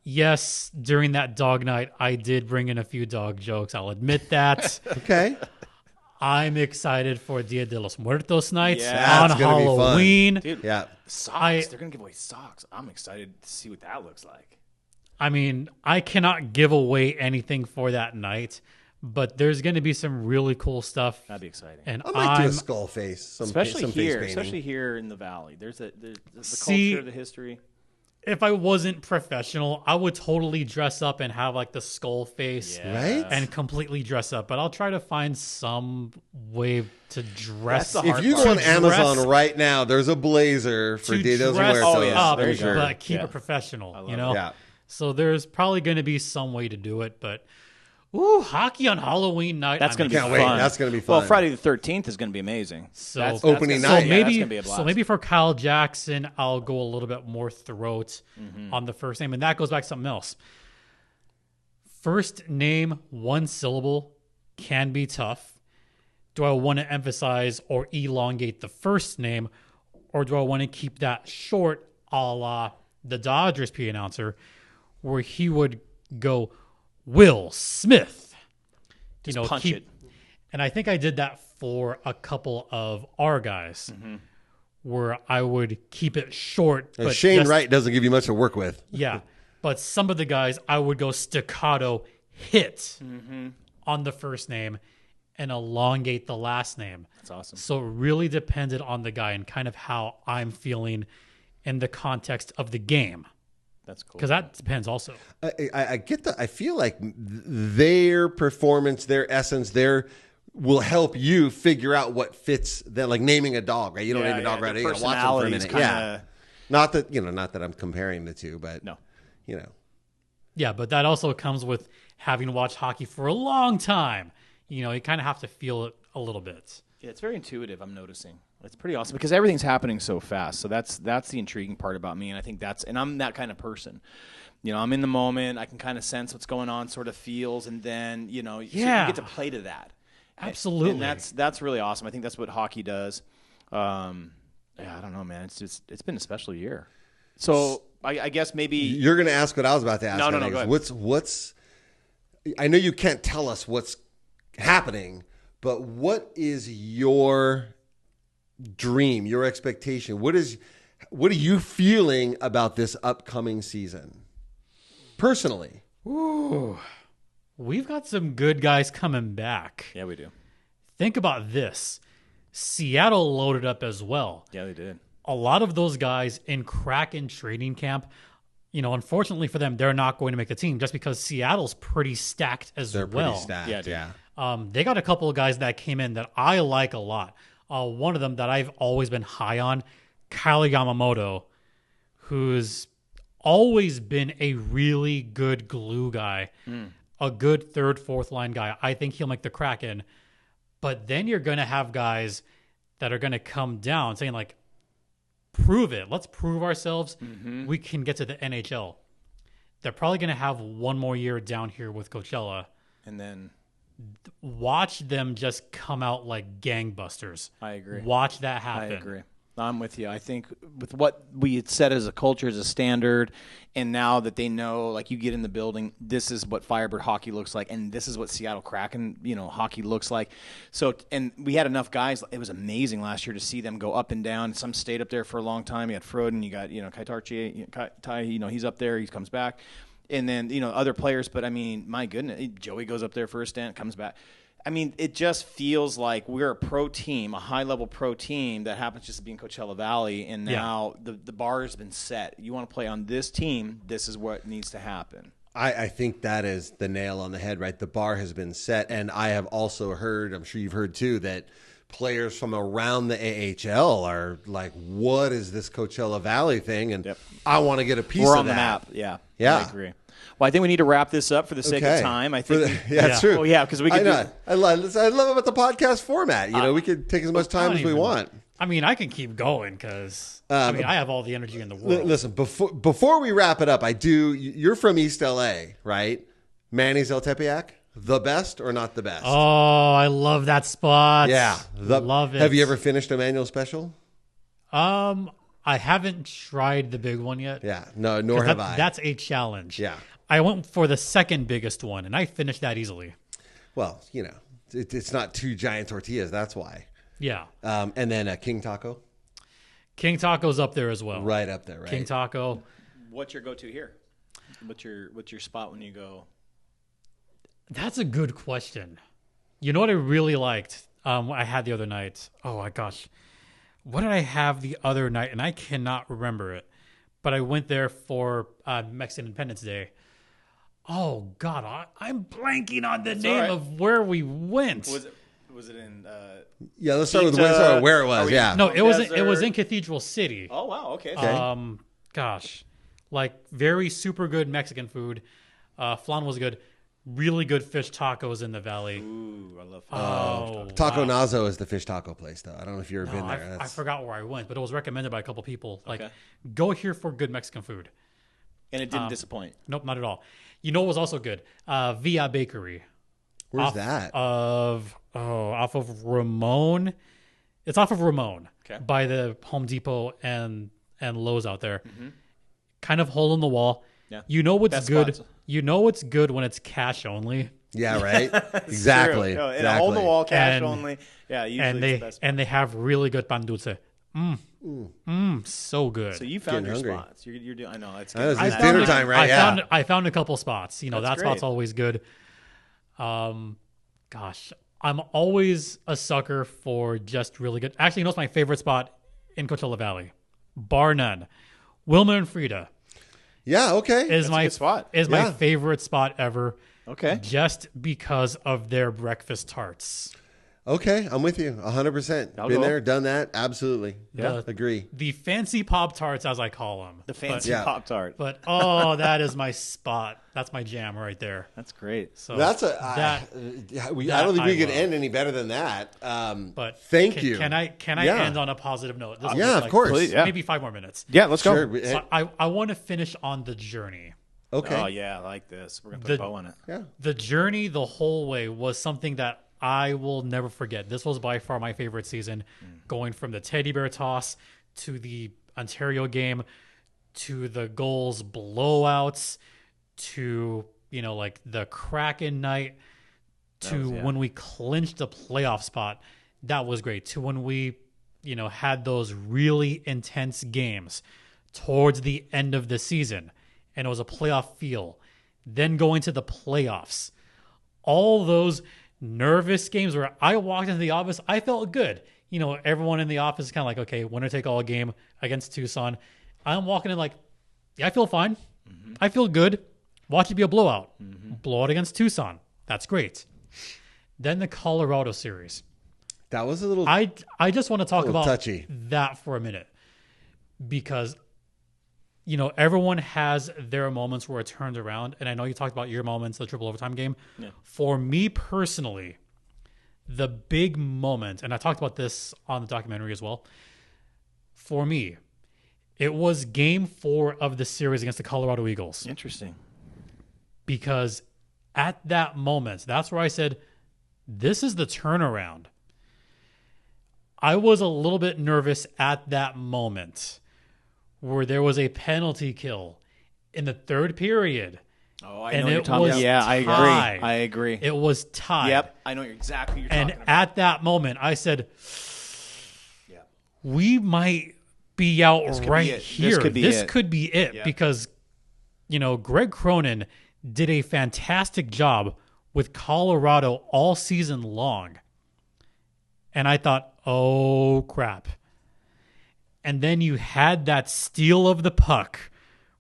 Yes, during that dog night, I did bring in a few dog jokes. I'll admit that. Okay. I'm excited for Dia de los Muertos nights Yeah, on it's gonna be fun. Halloween. Dude, Yeah. socks. They're going to give away socks. I'm excited to see what that looks like. I mean, I cannot give away anything for that night, but there's going to be some really cool stuff. That'd be exciting. And I might do I'm a skull face. Some especially face here, painting. especially here in the valley. There's the See, culture, the history. if I wasn't professional, I would totally dress up and have like the skull face Right? and completely dress up. But I'll try to find some way to dress That's the If hard you part. go on To Amazon dress- right now, there's a blazer for to Dia de los dress Muertos. Oh, yeah. up, There you go. but keep Yeah. it professional. love You know. Yeah. So there's probably going to be some way to do it, but hockey on Halloween night. That's going to be Can't fun. wait. That's gonna be Well, fun. Friday the 13th is going to be amazing. So That's Opening gonna- night. So Yeah, maybe, that's gonna be a blast. so maybe for Kyle Jackson, I'll go a little bit more throat on the first name, and that goes back to something else. First name, one syllable, can be tough. Do I want to emphasize or elongate the first name, or do I want to keep that short, a la the Dodgers P announcer, where he would go Will Smith? Just punch it. And I think I did that for a couple of our guys, where I would keep it short. And But Shane just- Wright doesn't give you much to work with. yeah. But some of the guys, I would go staccato hit on the first name and elongate the last name. That's awesome. So it really depended on the guy and kind of how I'm feeling in the context of the game. That's cool. Because that depends also. I get that. I feel like their performance, their essence, will help you figure out what fits them. Like naming a dog, right? You don't name a dog right. You gotta watch them for a minute. Yeah. Not that I'm comparing the two, but No. you know. Yeah, but that also comes with having watched hockey for a long time. You kind of have to feel it a little bit. Yeah, it's very intuitive. I'm noticing it's pretty awesome because everything's happening so fast. So that's the intriguing part about me, and I think and I'm that kind of person. I'm in the moment. I can kind of sense what's going on, sort of feels, and then so you get to play to that. Absolutely, and that's really awesome. I think that's what hockey does. I don't know, man. It's been a special year. So I guess maybe You're going to ask what I was about to ask. No, I go think. ahead. What's? I know you can't tell us what's happening, but what is your dream, your expectation? What are you feeling about this upcoming season? Personally. Ooh, we've got some good guys coming back. Yeah, we do. Think about this. Seattle loaded up as well. Yeah, they did. A lot of those guys in Kraken training camp, unfortunately for them, they're not going to make the team just because Seattle's pretty stacked as They're well. pretty stacked. Yeah, dude. Yeah. They got a couple of guys that came in that I like a lot. One of them that I've always been high on, Kyle Yamamoto, who's always been a really good glue guy, a good third, fourth line guy. I think he'll make the Kraken. But then you're going to have guys that are going to come down saying like, prove it. Let's prove ourselves. We can get to the NHL. They're probably going to have one more year down here with Coachella. And then Watch them just come out like gangbusters. I agree. Watch that happen. I agree. I'm with you. I think with what we had set as a culture, as a standard, and now that they know, like you get in the building, this is what Firebird hockey looks like, and this is what Seattle Kraken, hockey looks like. So, and we had enough guys. It was amazing last year to see them go up and down. Some stayed up there for a long time. You had Froden, you got Kaitarchi, he's up there, he comes back, and then other players. But I mean, my goodness, Joey goes up there for a stint, comes back. I mean, it just feels like we're a pro team, a high-level pro team that happens just to be in Coachella Valley, and now the bar has been set. You want to play on this team, this is what needs to happen. I think that is the nail on the head, right? The bar has been set, and I have also heard, I'm sure you've heard too, that players from around the AHL are like, what is this Coachella Valley thing? And I want to get a piece of that. We're on the map, yeah. I agree. Well, I think we need to wrap this up for the sake of time. I think that's true. Oh, yeah, because we could. I love about the podcast format. We could take as much time as we want. I mean, I can keep going because I have all the energy in the world. Listen, before we wrap it up, you're from East LA, right? Manny's El Tepeyac, the best or not the best? Oh, I love that spot. Yeah, love it. Have you ever finished a manual special? I haven't tried the big one yet. Yeah, no, nor have I. That's a challenge. Yeah. I went for the second biggest one, and I finished that easily. Well, it's not 2 giant tortillas. That's why. Yeah. And then King Taco. King Taco's up there as well. Right up there, right? King Taco. What's your go-to here? What's your spot when you go? That's a good question. You know what I really liked? I had the other night. Oh my gosh, what did I have the other night? And I cannot remember it. But I went there for Mexican Independence Day. Oh God, I'm blanking on the name of where we went. Was it in? Let's start with where it was. No, it was in Cathedral City. Oh wow, okay. Gosh, like very super good Mexican food. Flan was good. Really good fish tacos in the valley. Ooh, I love fish. Taco Nazo is the fish taco place, though. I don't know if you've ever been there. I forgot where I went, but it was recommended by a couple people. Like, go here for good Mexican food. And it didn't disappoint. Nope, not at all. You know what was also good? Via Bakery. Where's that? Off of Ramon. It's off of Ramon by the Home Depot and Lowe's out there. Mm-hmm. Kind of hole in the wall. Yeah. You know what's Best good? Spots. You know what's good when it's cash only. Yeah, right. Exactly. No, in a hole in the wall, cash only. Yeah, usually it's the best. And they have really good pan dulce. So good. So you found your spots. You're doing. I know it's dinner time, right? I found a couple spots. That great. spot's always good. Gosh, I'm always a sucker for just really good. Actually, what's my favorite spot in Coachella Valley? Bar none. Wilma and Frida. Yeah, okay. Is my spot. My favorite spot ever. Okay. Just because of their breakfast tarts. Okay, I'm with you 100%. Been there, done that. Absolutely. Yeah, agree. The fancy Pop-Tarts, as I call them. The fancy Pop-Tart. But, that is my spot. That's my jam right there. That's great. So I don't think we could end any better than that. But thank you. Can I end on a positive note? Of course. Please, maybe 5 more minutes. Yeah, let's go. Sure. So I want to finish on the journey. Okay. Oh, yeah, I like this. We're going to put a bow on it. Yeah. The journey the whole way was something that I will never forget. This was by far my favorite season, going from the teddy bear toss to the Ontario game to the goals blowouts to, like the Kraken night to when we clinched the playoff spot. That was great. To when we, had those really intense games towards the end of the season and it was a playoff feel. Then going to the playoffs. All those nervous games where I walked into the office, I felt good. Everyone in the office is kind of like, okay, winner take all game against Tucson. I'm walking in like, I feel fine. Mm-hmm. I feel good. Watch it be a blowout. Mm-hmm. Blowout against Tucson. That's great. Then the Colorado series. That was a little. I just want to talk about touchy. That for a minute because everyone has their moments where it turns around. And I know you talked about your moments, the triple overtime game. Yeah. For me personally, the big moment, and I talked about this on the documentary as well. For me, it was game 4 of the series against the Colorado Eagles. Interesting. Because at that moment, that's where I said, this is the turnaround. I was a little bit nervous at that moment where there was a penalty kill in the third period. Oh, I and know it you're talking was about. Yeah, I tied. agree. I agree. It was tied. Yep, I know exactly what you're And talking about. at that moment, I said, Yeah. we might be out right be it. here. This could be it Yeah. because, Greg Cronin did a fantastic job with Colorado all season long. And I thought, oh, crap. And then you had that steal of the puck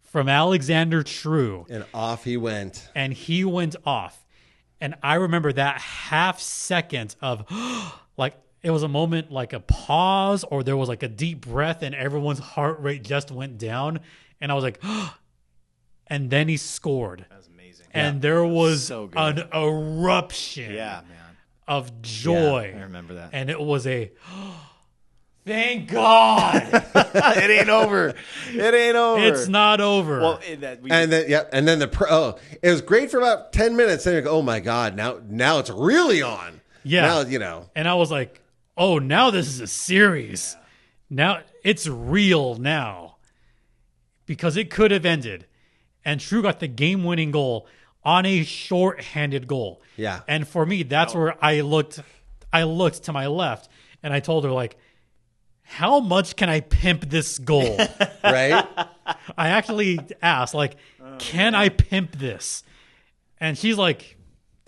from Alexander True. And off he went. And he went off. And I remember that half second of like, it was a moment like a pause or there was like a deep breath and everyone's heart rate just went down. And I was like, and then he scored. That was amazing. And there was So good. an eruption Yeah, man. of joy. I remember that. And it was a, thank God. It ain't over. It ain't over. It's not over. Well, And then it was great for about 10 minutes. Then you go, oh my God, now it's really on. Yeah. Now, And I was like, oh, now this is a series. Now it's real now. Because it could have ended. And True got the game-winning goal on a short-handed goal. Yeah. And for me, that's where I looked to my left and I told her, like, how much can I pimp this goal? right? I actually asked, like, can I pimp this? And she's like,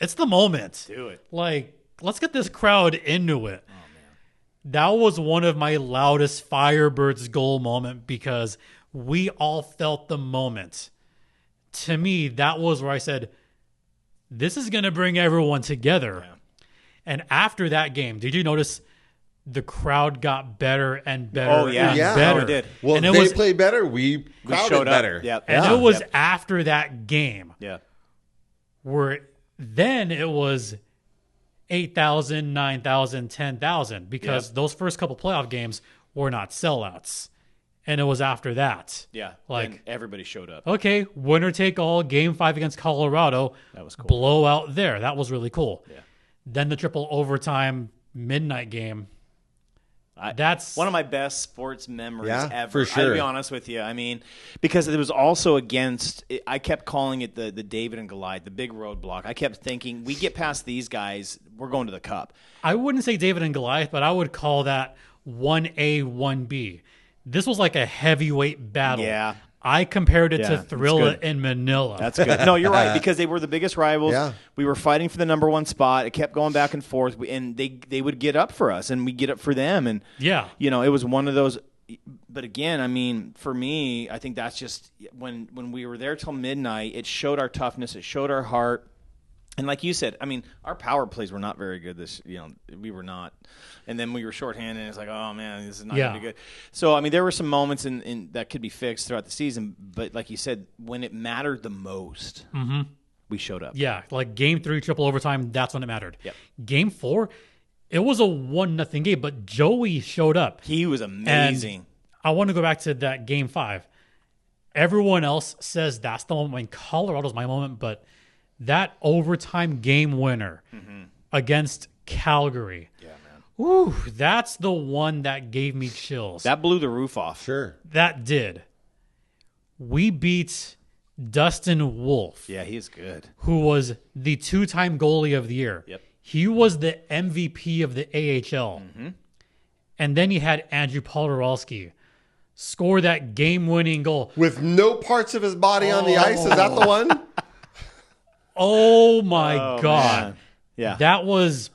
it's the moment. Do it. Like, let's get this crowd into it. Oh, man. That was one of my loudest Firebirds goal moment because we all felt the moment. To me, that was where I said, this is going to bring everyone together. Yeah. And after that game, did you notice the crowd got better and better and better? Oh, it did. Well, and they played better. We showed better. Up. Yep. And it was after that game where then it was 8,000, 9,000, 10,000 because those first couple playoff games were not sellouts. And it was after that. Yeah. Like, and everybody showed up. Okay, winner take all, game 5 against Colorado. That was cool. Blowout there. That was really cool. Yeah. Then the triple overtime midnight game. That's one of my best sports memories ever. For sure. I'll be honest with you. I mean, because it was also against, I kept calling it the David and Goliath, the big roadblock. I kept thinking, we get past these guys, we're going to the Cup. I wouldn't say David and Goliath, but I would call that 1A, 1B. This was like a heavyweight battle. Yeah. I compared it to Thrilla in Manila. That's good. No, you're right, because they were the biggest rivals. Yeah. We were fighting for the number one spot. It kept going back and forth, and they would get up for us, and we get up for them. And it was one of those. But again, I mean, for me, I think that's just when we were there till midnight. It showed our toughness. It showed our heart. And like you said, I mean, our power plays were not very good. We were not. And then we were shorthanded, and it's like, oh, man, this is not going to be good. So, I mean, there were some moments in that could be fixed throughout the season. But like you said, when it mattered the most, we showed up. Yeah, like game 3, triple overtime, that's when it mattered. Yep. Game 4, it was a 1-0 game, but Joey showed up. He was amazing. And I want to go back to that game 5. Everyone else says that's the moment when Colorado's my moment, but that overtime game winner against Calgary. Yeah, man. Ooh, that's the one that gave me chills. That blew the roof off. Sure. That did. We beat Dustin Wolf. Yeah, he is good. Who was the 2-time goalie of the year. Yep. He was the MVP of the AHL. And then you had Andrew Podorowski score that game-winning goal. With no parts of his body on the ice. Is that the one? Oh, my God. Man. Yeah. That was...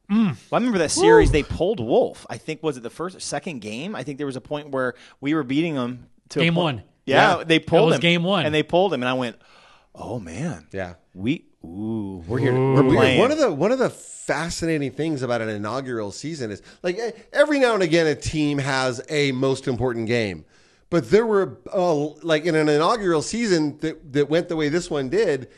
Well, I remember that series. They pulled Wolf. I think, was it the first or second game? I think there was a point where we were beating them to Game 1. Yeah, they pulled him. It was game 1. And they pulled him, and I went, oh, man. Yeah. We're here. We're playing. One of the fascinating things about an inaugural season is, like, every now and again a team has a most important game. But there were, like, in an inaugural season that went the way this one did,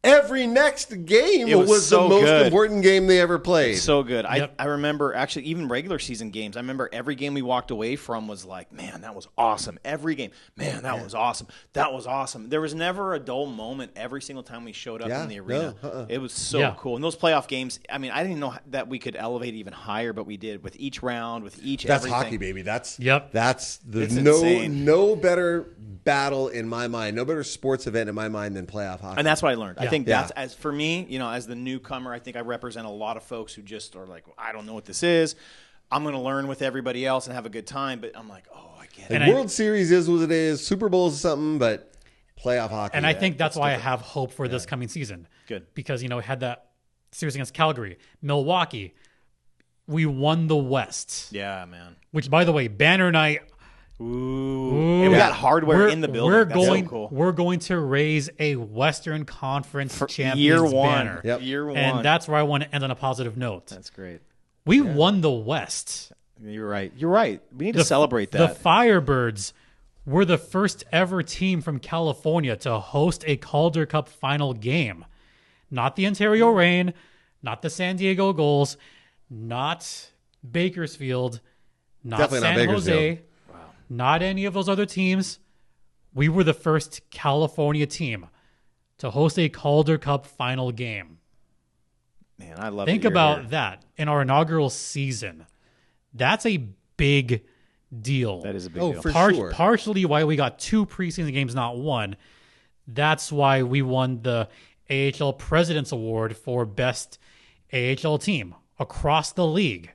every next game was so the most good. important game they ever played. So good. Yep. I remember actually even regular season games. I remember every game we walked away from was like, man, that was awesome. Every game, man, that was awesome. That was awesome. There was never a dull moment every single time we showed up in the arena. It was so cool. And those playoff games, I mean, I didn't know that we could elevate even higher, but we did with each round, with each That's everything. hockey, baby. That's the It's insane. no better battle in my mind, no better sports event in my mind than playoff hockey. And that's what I learned. I think that's, Yeah. as for me, as the newcomer, I think I represent a lot of folks who just are like, well, I don't know what this is. I'm going to learn with everybody else and have a good time. But I'm like, oh, I get it. Like World Series is what it is. Super Bowl is something, but playoff hockey. And I think that's why I have hope for this coming season. Good. Because, we had that series against Calgary. Milwaukee, we won the West. Yeah, man. Which, by the way, banner night. Ooh. And we got hardware in the building. That's so cool. We're going to raise a Western Conference Champions year one. banner. Yep. Year one. And that's where I want to end on a positive note. That's great. We won the West. You're right. You're right. We need to celebrate that. The Firebirds were the first ever team from California to host a Calder Cup final game. Not the Ontario Reign, not the San Diego Gulls, not Bakersfield, not Definitely not San Bakersfield. Jose, not any of those other teams. We were the first California team to host a Calder Cup final game. Man, I love Think it. about that in our inaugural season. That's a big deal. That is a big deal. for sure. Partially why we got 2 preseason games, not 1. That's why we won the AHL President's Award for best AHL team across the league.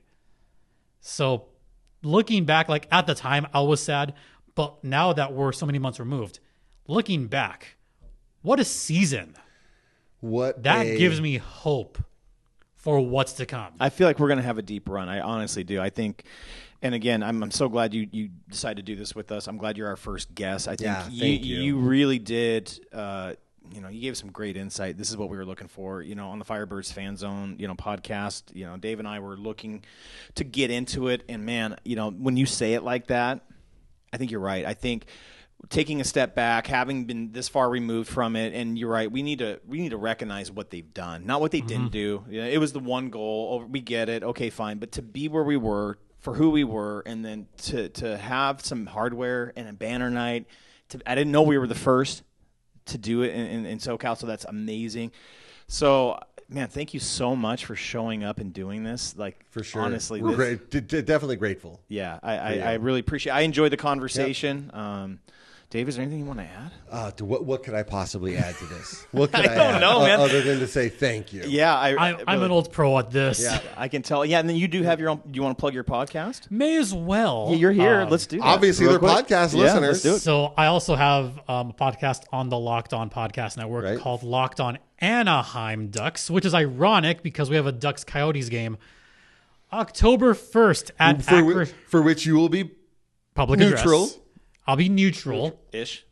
So looking back, like at the time, I was sad. But now that we're so many months removed, looking back, what a season. That gives me hope for what's to come. I feel like we're going to have a deep run. I honestly do. I think, and again, I'm so glad you decided to do this with us. I'm glad you're our first guest. I think you really did. You gave some great insight. This is what we were looking for. On the Firebirds Fan Zone, podcast. Dave and I were looking to get into it, and man, when you say it like that, I think you're right. I think taking a step back, having been this far removed from it, and you're right. We need to recognize what they've done, not what they didn't do. It was the one goal. We get it. Okay, fine. But to be where we were, for who we were, and then to have some hardware and a banner night. I didn't know we were the first to do it in SoCal, so that's amazing. So, man, thank you so much for showing up and doing this. Like, for sure, honestly, we're definitely grateful. Yeah, I really appreciate. I enjoyed the conversation. Yep. Dave, is there anything you want to add? What could I possibly add to this? What could I don't add know, man. Other than to say thank you? Yeah, I'm an old pro at this. Yeah, I can tell. Yeah, and then you do have your own. Do you want to plug your podcast? May as well. Yeah, you're here. Let's do that. Obviously, they're podcast listeners. Let's do it. So I also have a podcast on the Locked On Podcast Network called Locked On Anaheim Ducks, which is ironic because we have a Ducks Coyotes game October 1st at for which you will be public neutral. Address. I'll be neutral-ish.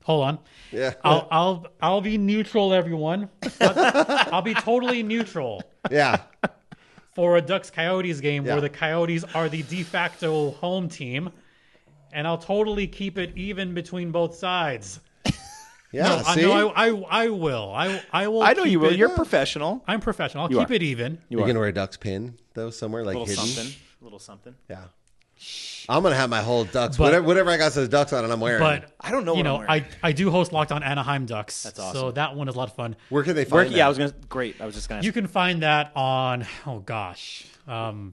Hold on. Yeah. I'll be neutral, everyone. I'll be totally neutral. Yeah. For a Ducks Coyotes game where the Coyotes are the de facto home team, and I'll totally keep it even between both sides. Yeah. I will. I will. I know you will. It, You're professional. I'm professional. I'll keep it even. You're gonna wear a Ducks pin though somewhere like hidden. Little something. Yeah. I'm gonna have my whole Ducks. Whatever I got says Ducks on it, I'm wearing. But I don't know. What I'm wearing. I do host Locked On Anaheim Ducks. That's awesome. So that one is a lot of fun. Where can they find that? Yeah, I was just gonna. You can find that on. Oh gosh. Wow.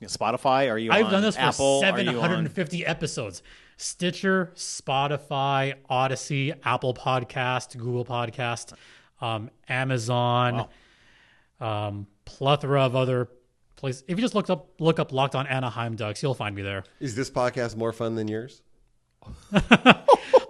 Spotify? Are you? I've on done this Apple? for 750 episodes. Stitcher, Spotify, Odyssey, Apple Podcast, Google Podcast, Amazon, plethora of other places. If you just look up Locked On Anaheim Ducks, you'll find me there. Is this podcast more fun than yours?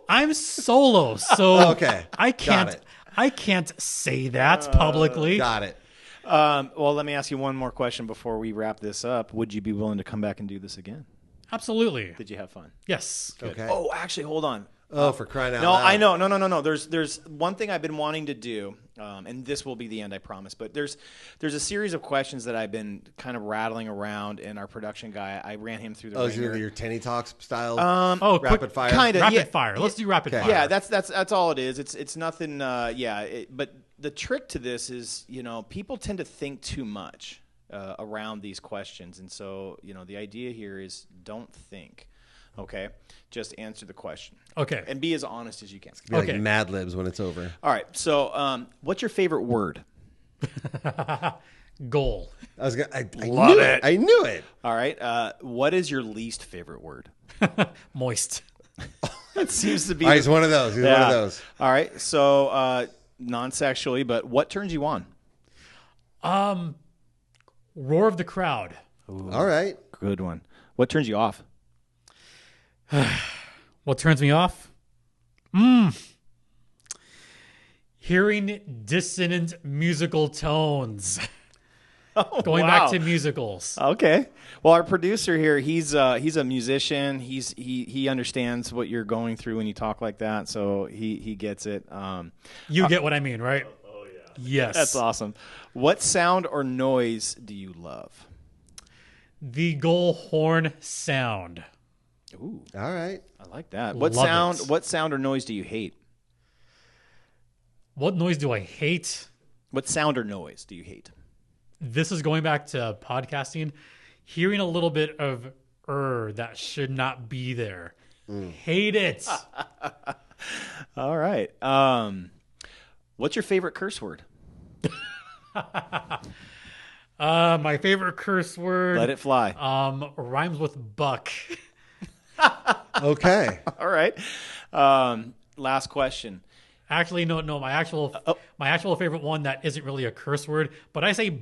I'm solo, so okay. I can't say that publicly. Got it. Well, let me ask you one more question before we wrap this up. Would you be willing to come back and do this again? Absolutely. Did you have fun? Yes. Good. Okay. Oh, actually, hold on. Oh, for crying out loud. I know. No. There's one thing I've been wanting to do, And this will be the end, I promise. But there's a series of questions that I've been kind of rattling around, and our production guy, I ran him through the ringer. Your Tenny Talks style? Quick, rapid fire? Kind of. Rapid fire. Let's do rapid fire. Yeah, that's all it is. It's nothing. But the trick to this is, people tend to think too much around these questions, and so the idea here is don't think. Okay, just answer the question. Okay, and be as honest as you can. Be like Mad Libs when it's over. All right. So, what's your favorite word? Goal. I was gonna. I Love knew it. I knew it. All right. What is your least favorite word? Moist. It seems to be. He's one of those. He's one of those. All right. So, non-sexually, but what turns you on? Roar of the crowd. Ooh, all right. Good one. What turns you off? What turns me off? Hearing dissonant musical tones. Going back to musicals. Okay. Well, our producer here, he's a musician. He understands what you're going through when you talk like that, so he gets it. You get what I mean, right? Oh yeah. Yes. That's awesome. What sound or noise do you love? The goal horn sound. Ooh. All right. I like that. Love it. What sound or noise do you hate? What noise do I hate? What sound or noise do you hate? This is going back to podcasting. Hearing a little bit of that should not be there. Hate it. All right. What's your favorite curse word? My favorite curse word. Let it fly. Rhymes with buck. Okay. All right. Last question. Actually, no. My actual favorite one that isn't really a curse word, but I say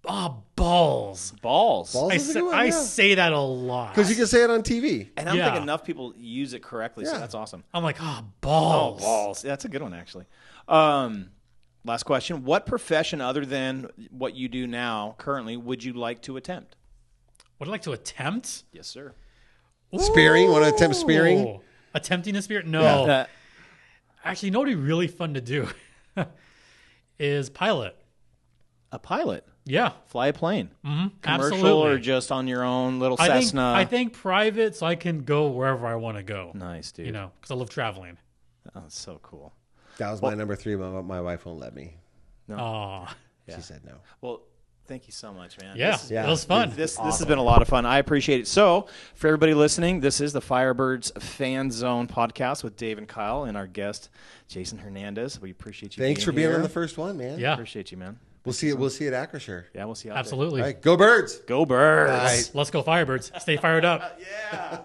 balls. Balls. Balls is a good one, I yeah. say that a lot. Because you can say it on TV. And I don't Yeah. think enough people use it correctly, so Yeah. that's awesome. I'm like, balls. Oh, balls. Yeah, that's a good one, actually. Last question. What profession other than what you do now currently would you like to attempt? Would I like to attempt? Yes, sir. Spearing? Want to attempt spearing? Ooh. Attempting a spear? No. Yeah. Actually, you know what would be really fun to do is pilot. A pilot. Yeah. Fly a plane. Mm-hmm. Commercial Absolutely. or just on your own little Cessna? I think private, so I can go wherever I want to go. Nice, dude. Because I love traveling. Oh, that's so cool. That was my number 3, but my wife won't let me. No. Aw. Yeah. She said no. Well, thank you so much, man. Yeah, This- it was fun. This has been a lot of fun. I appreciate it. So, for everybody listening, this is the Firebirds Fan Zone podcast with Dave and Kyle and our guest, Jason Hernandez. We appreciate you. Thanks for being here. on the first one, man. Yeah. Appreciate you, man. We'll see it at Acrisure. Yeah, we'll see you out there. Absolutely. All right. Go Birds. Go Birds. All right. Let's go Firebirds. Stay fired up. Yeah.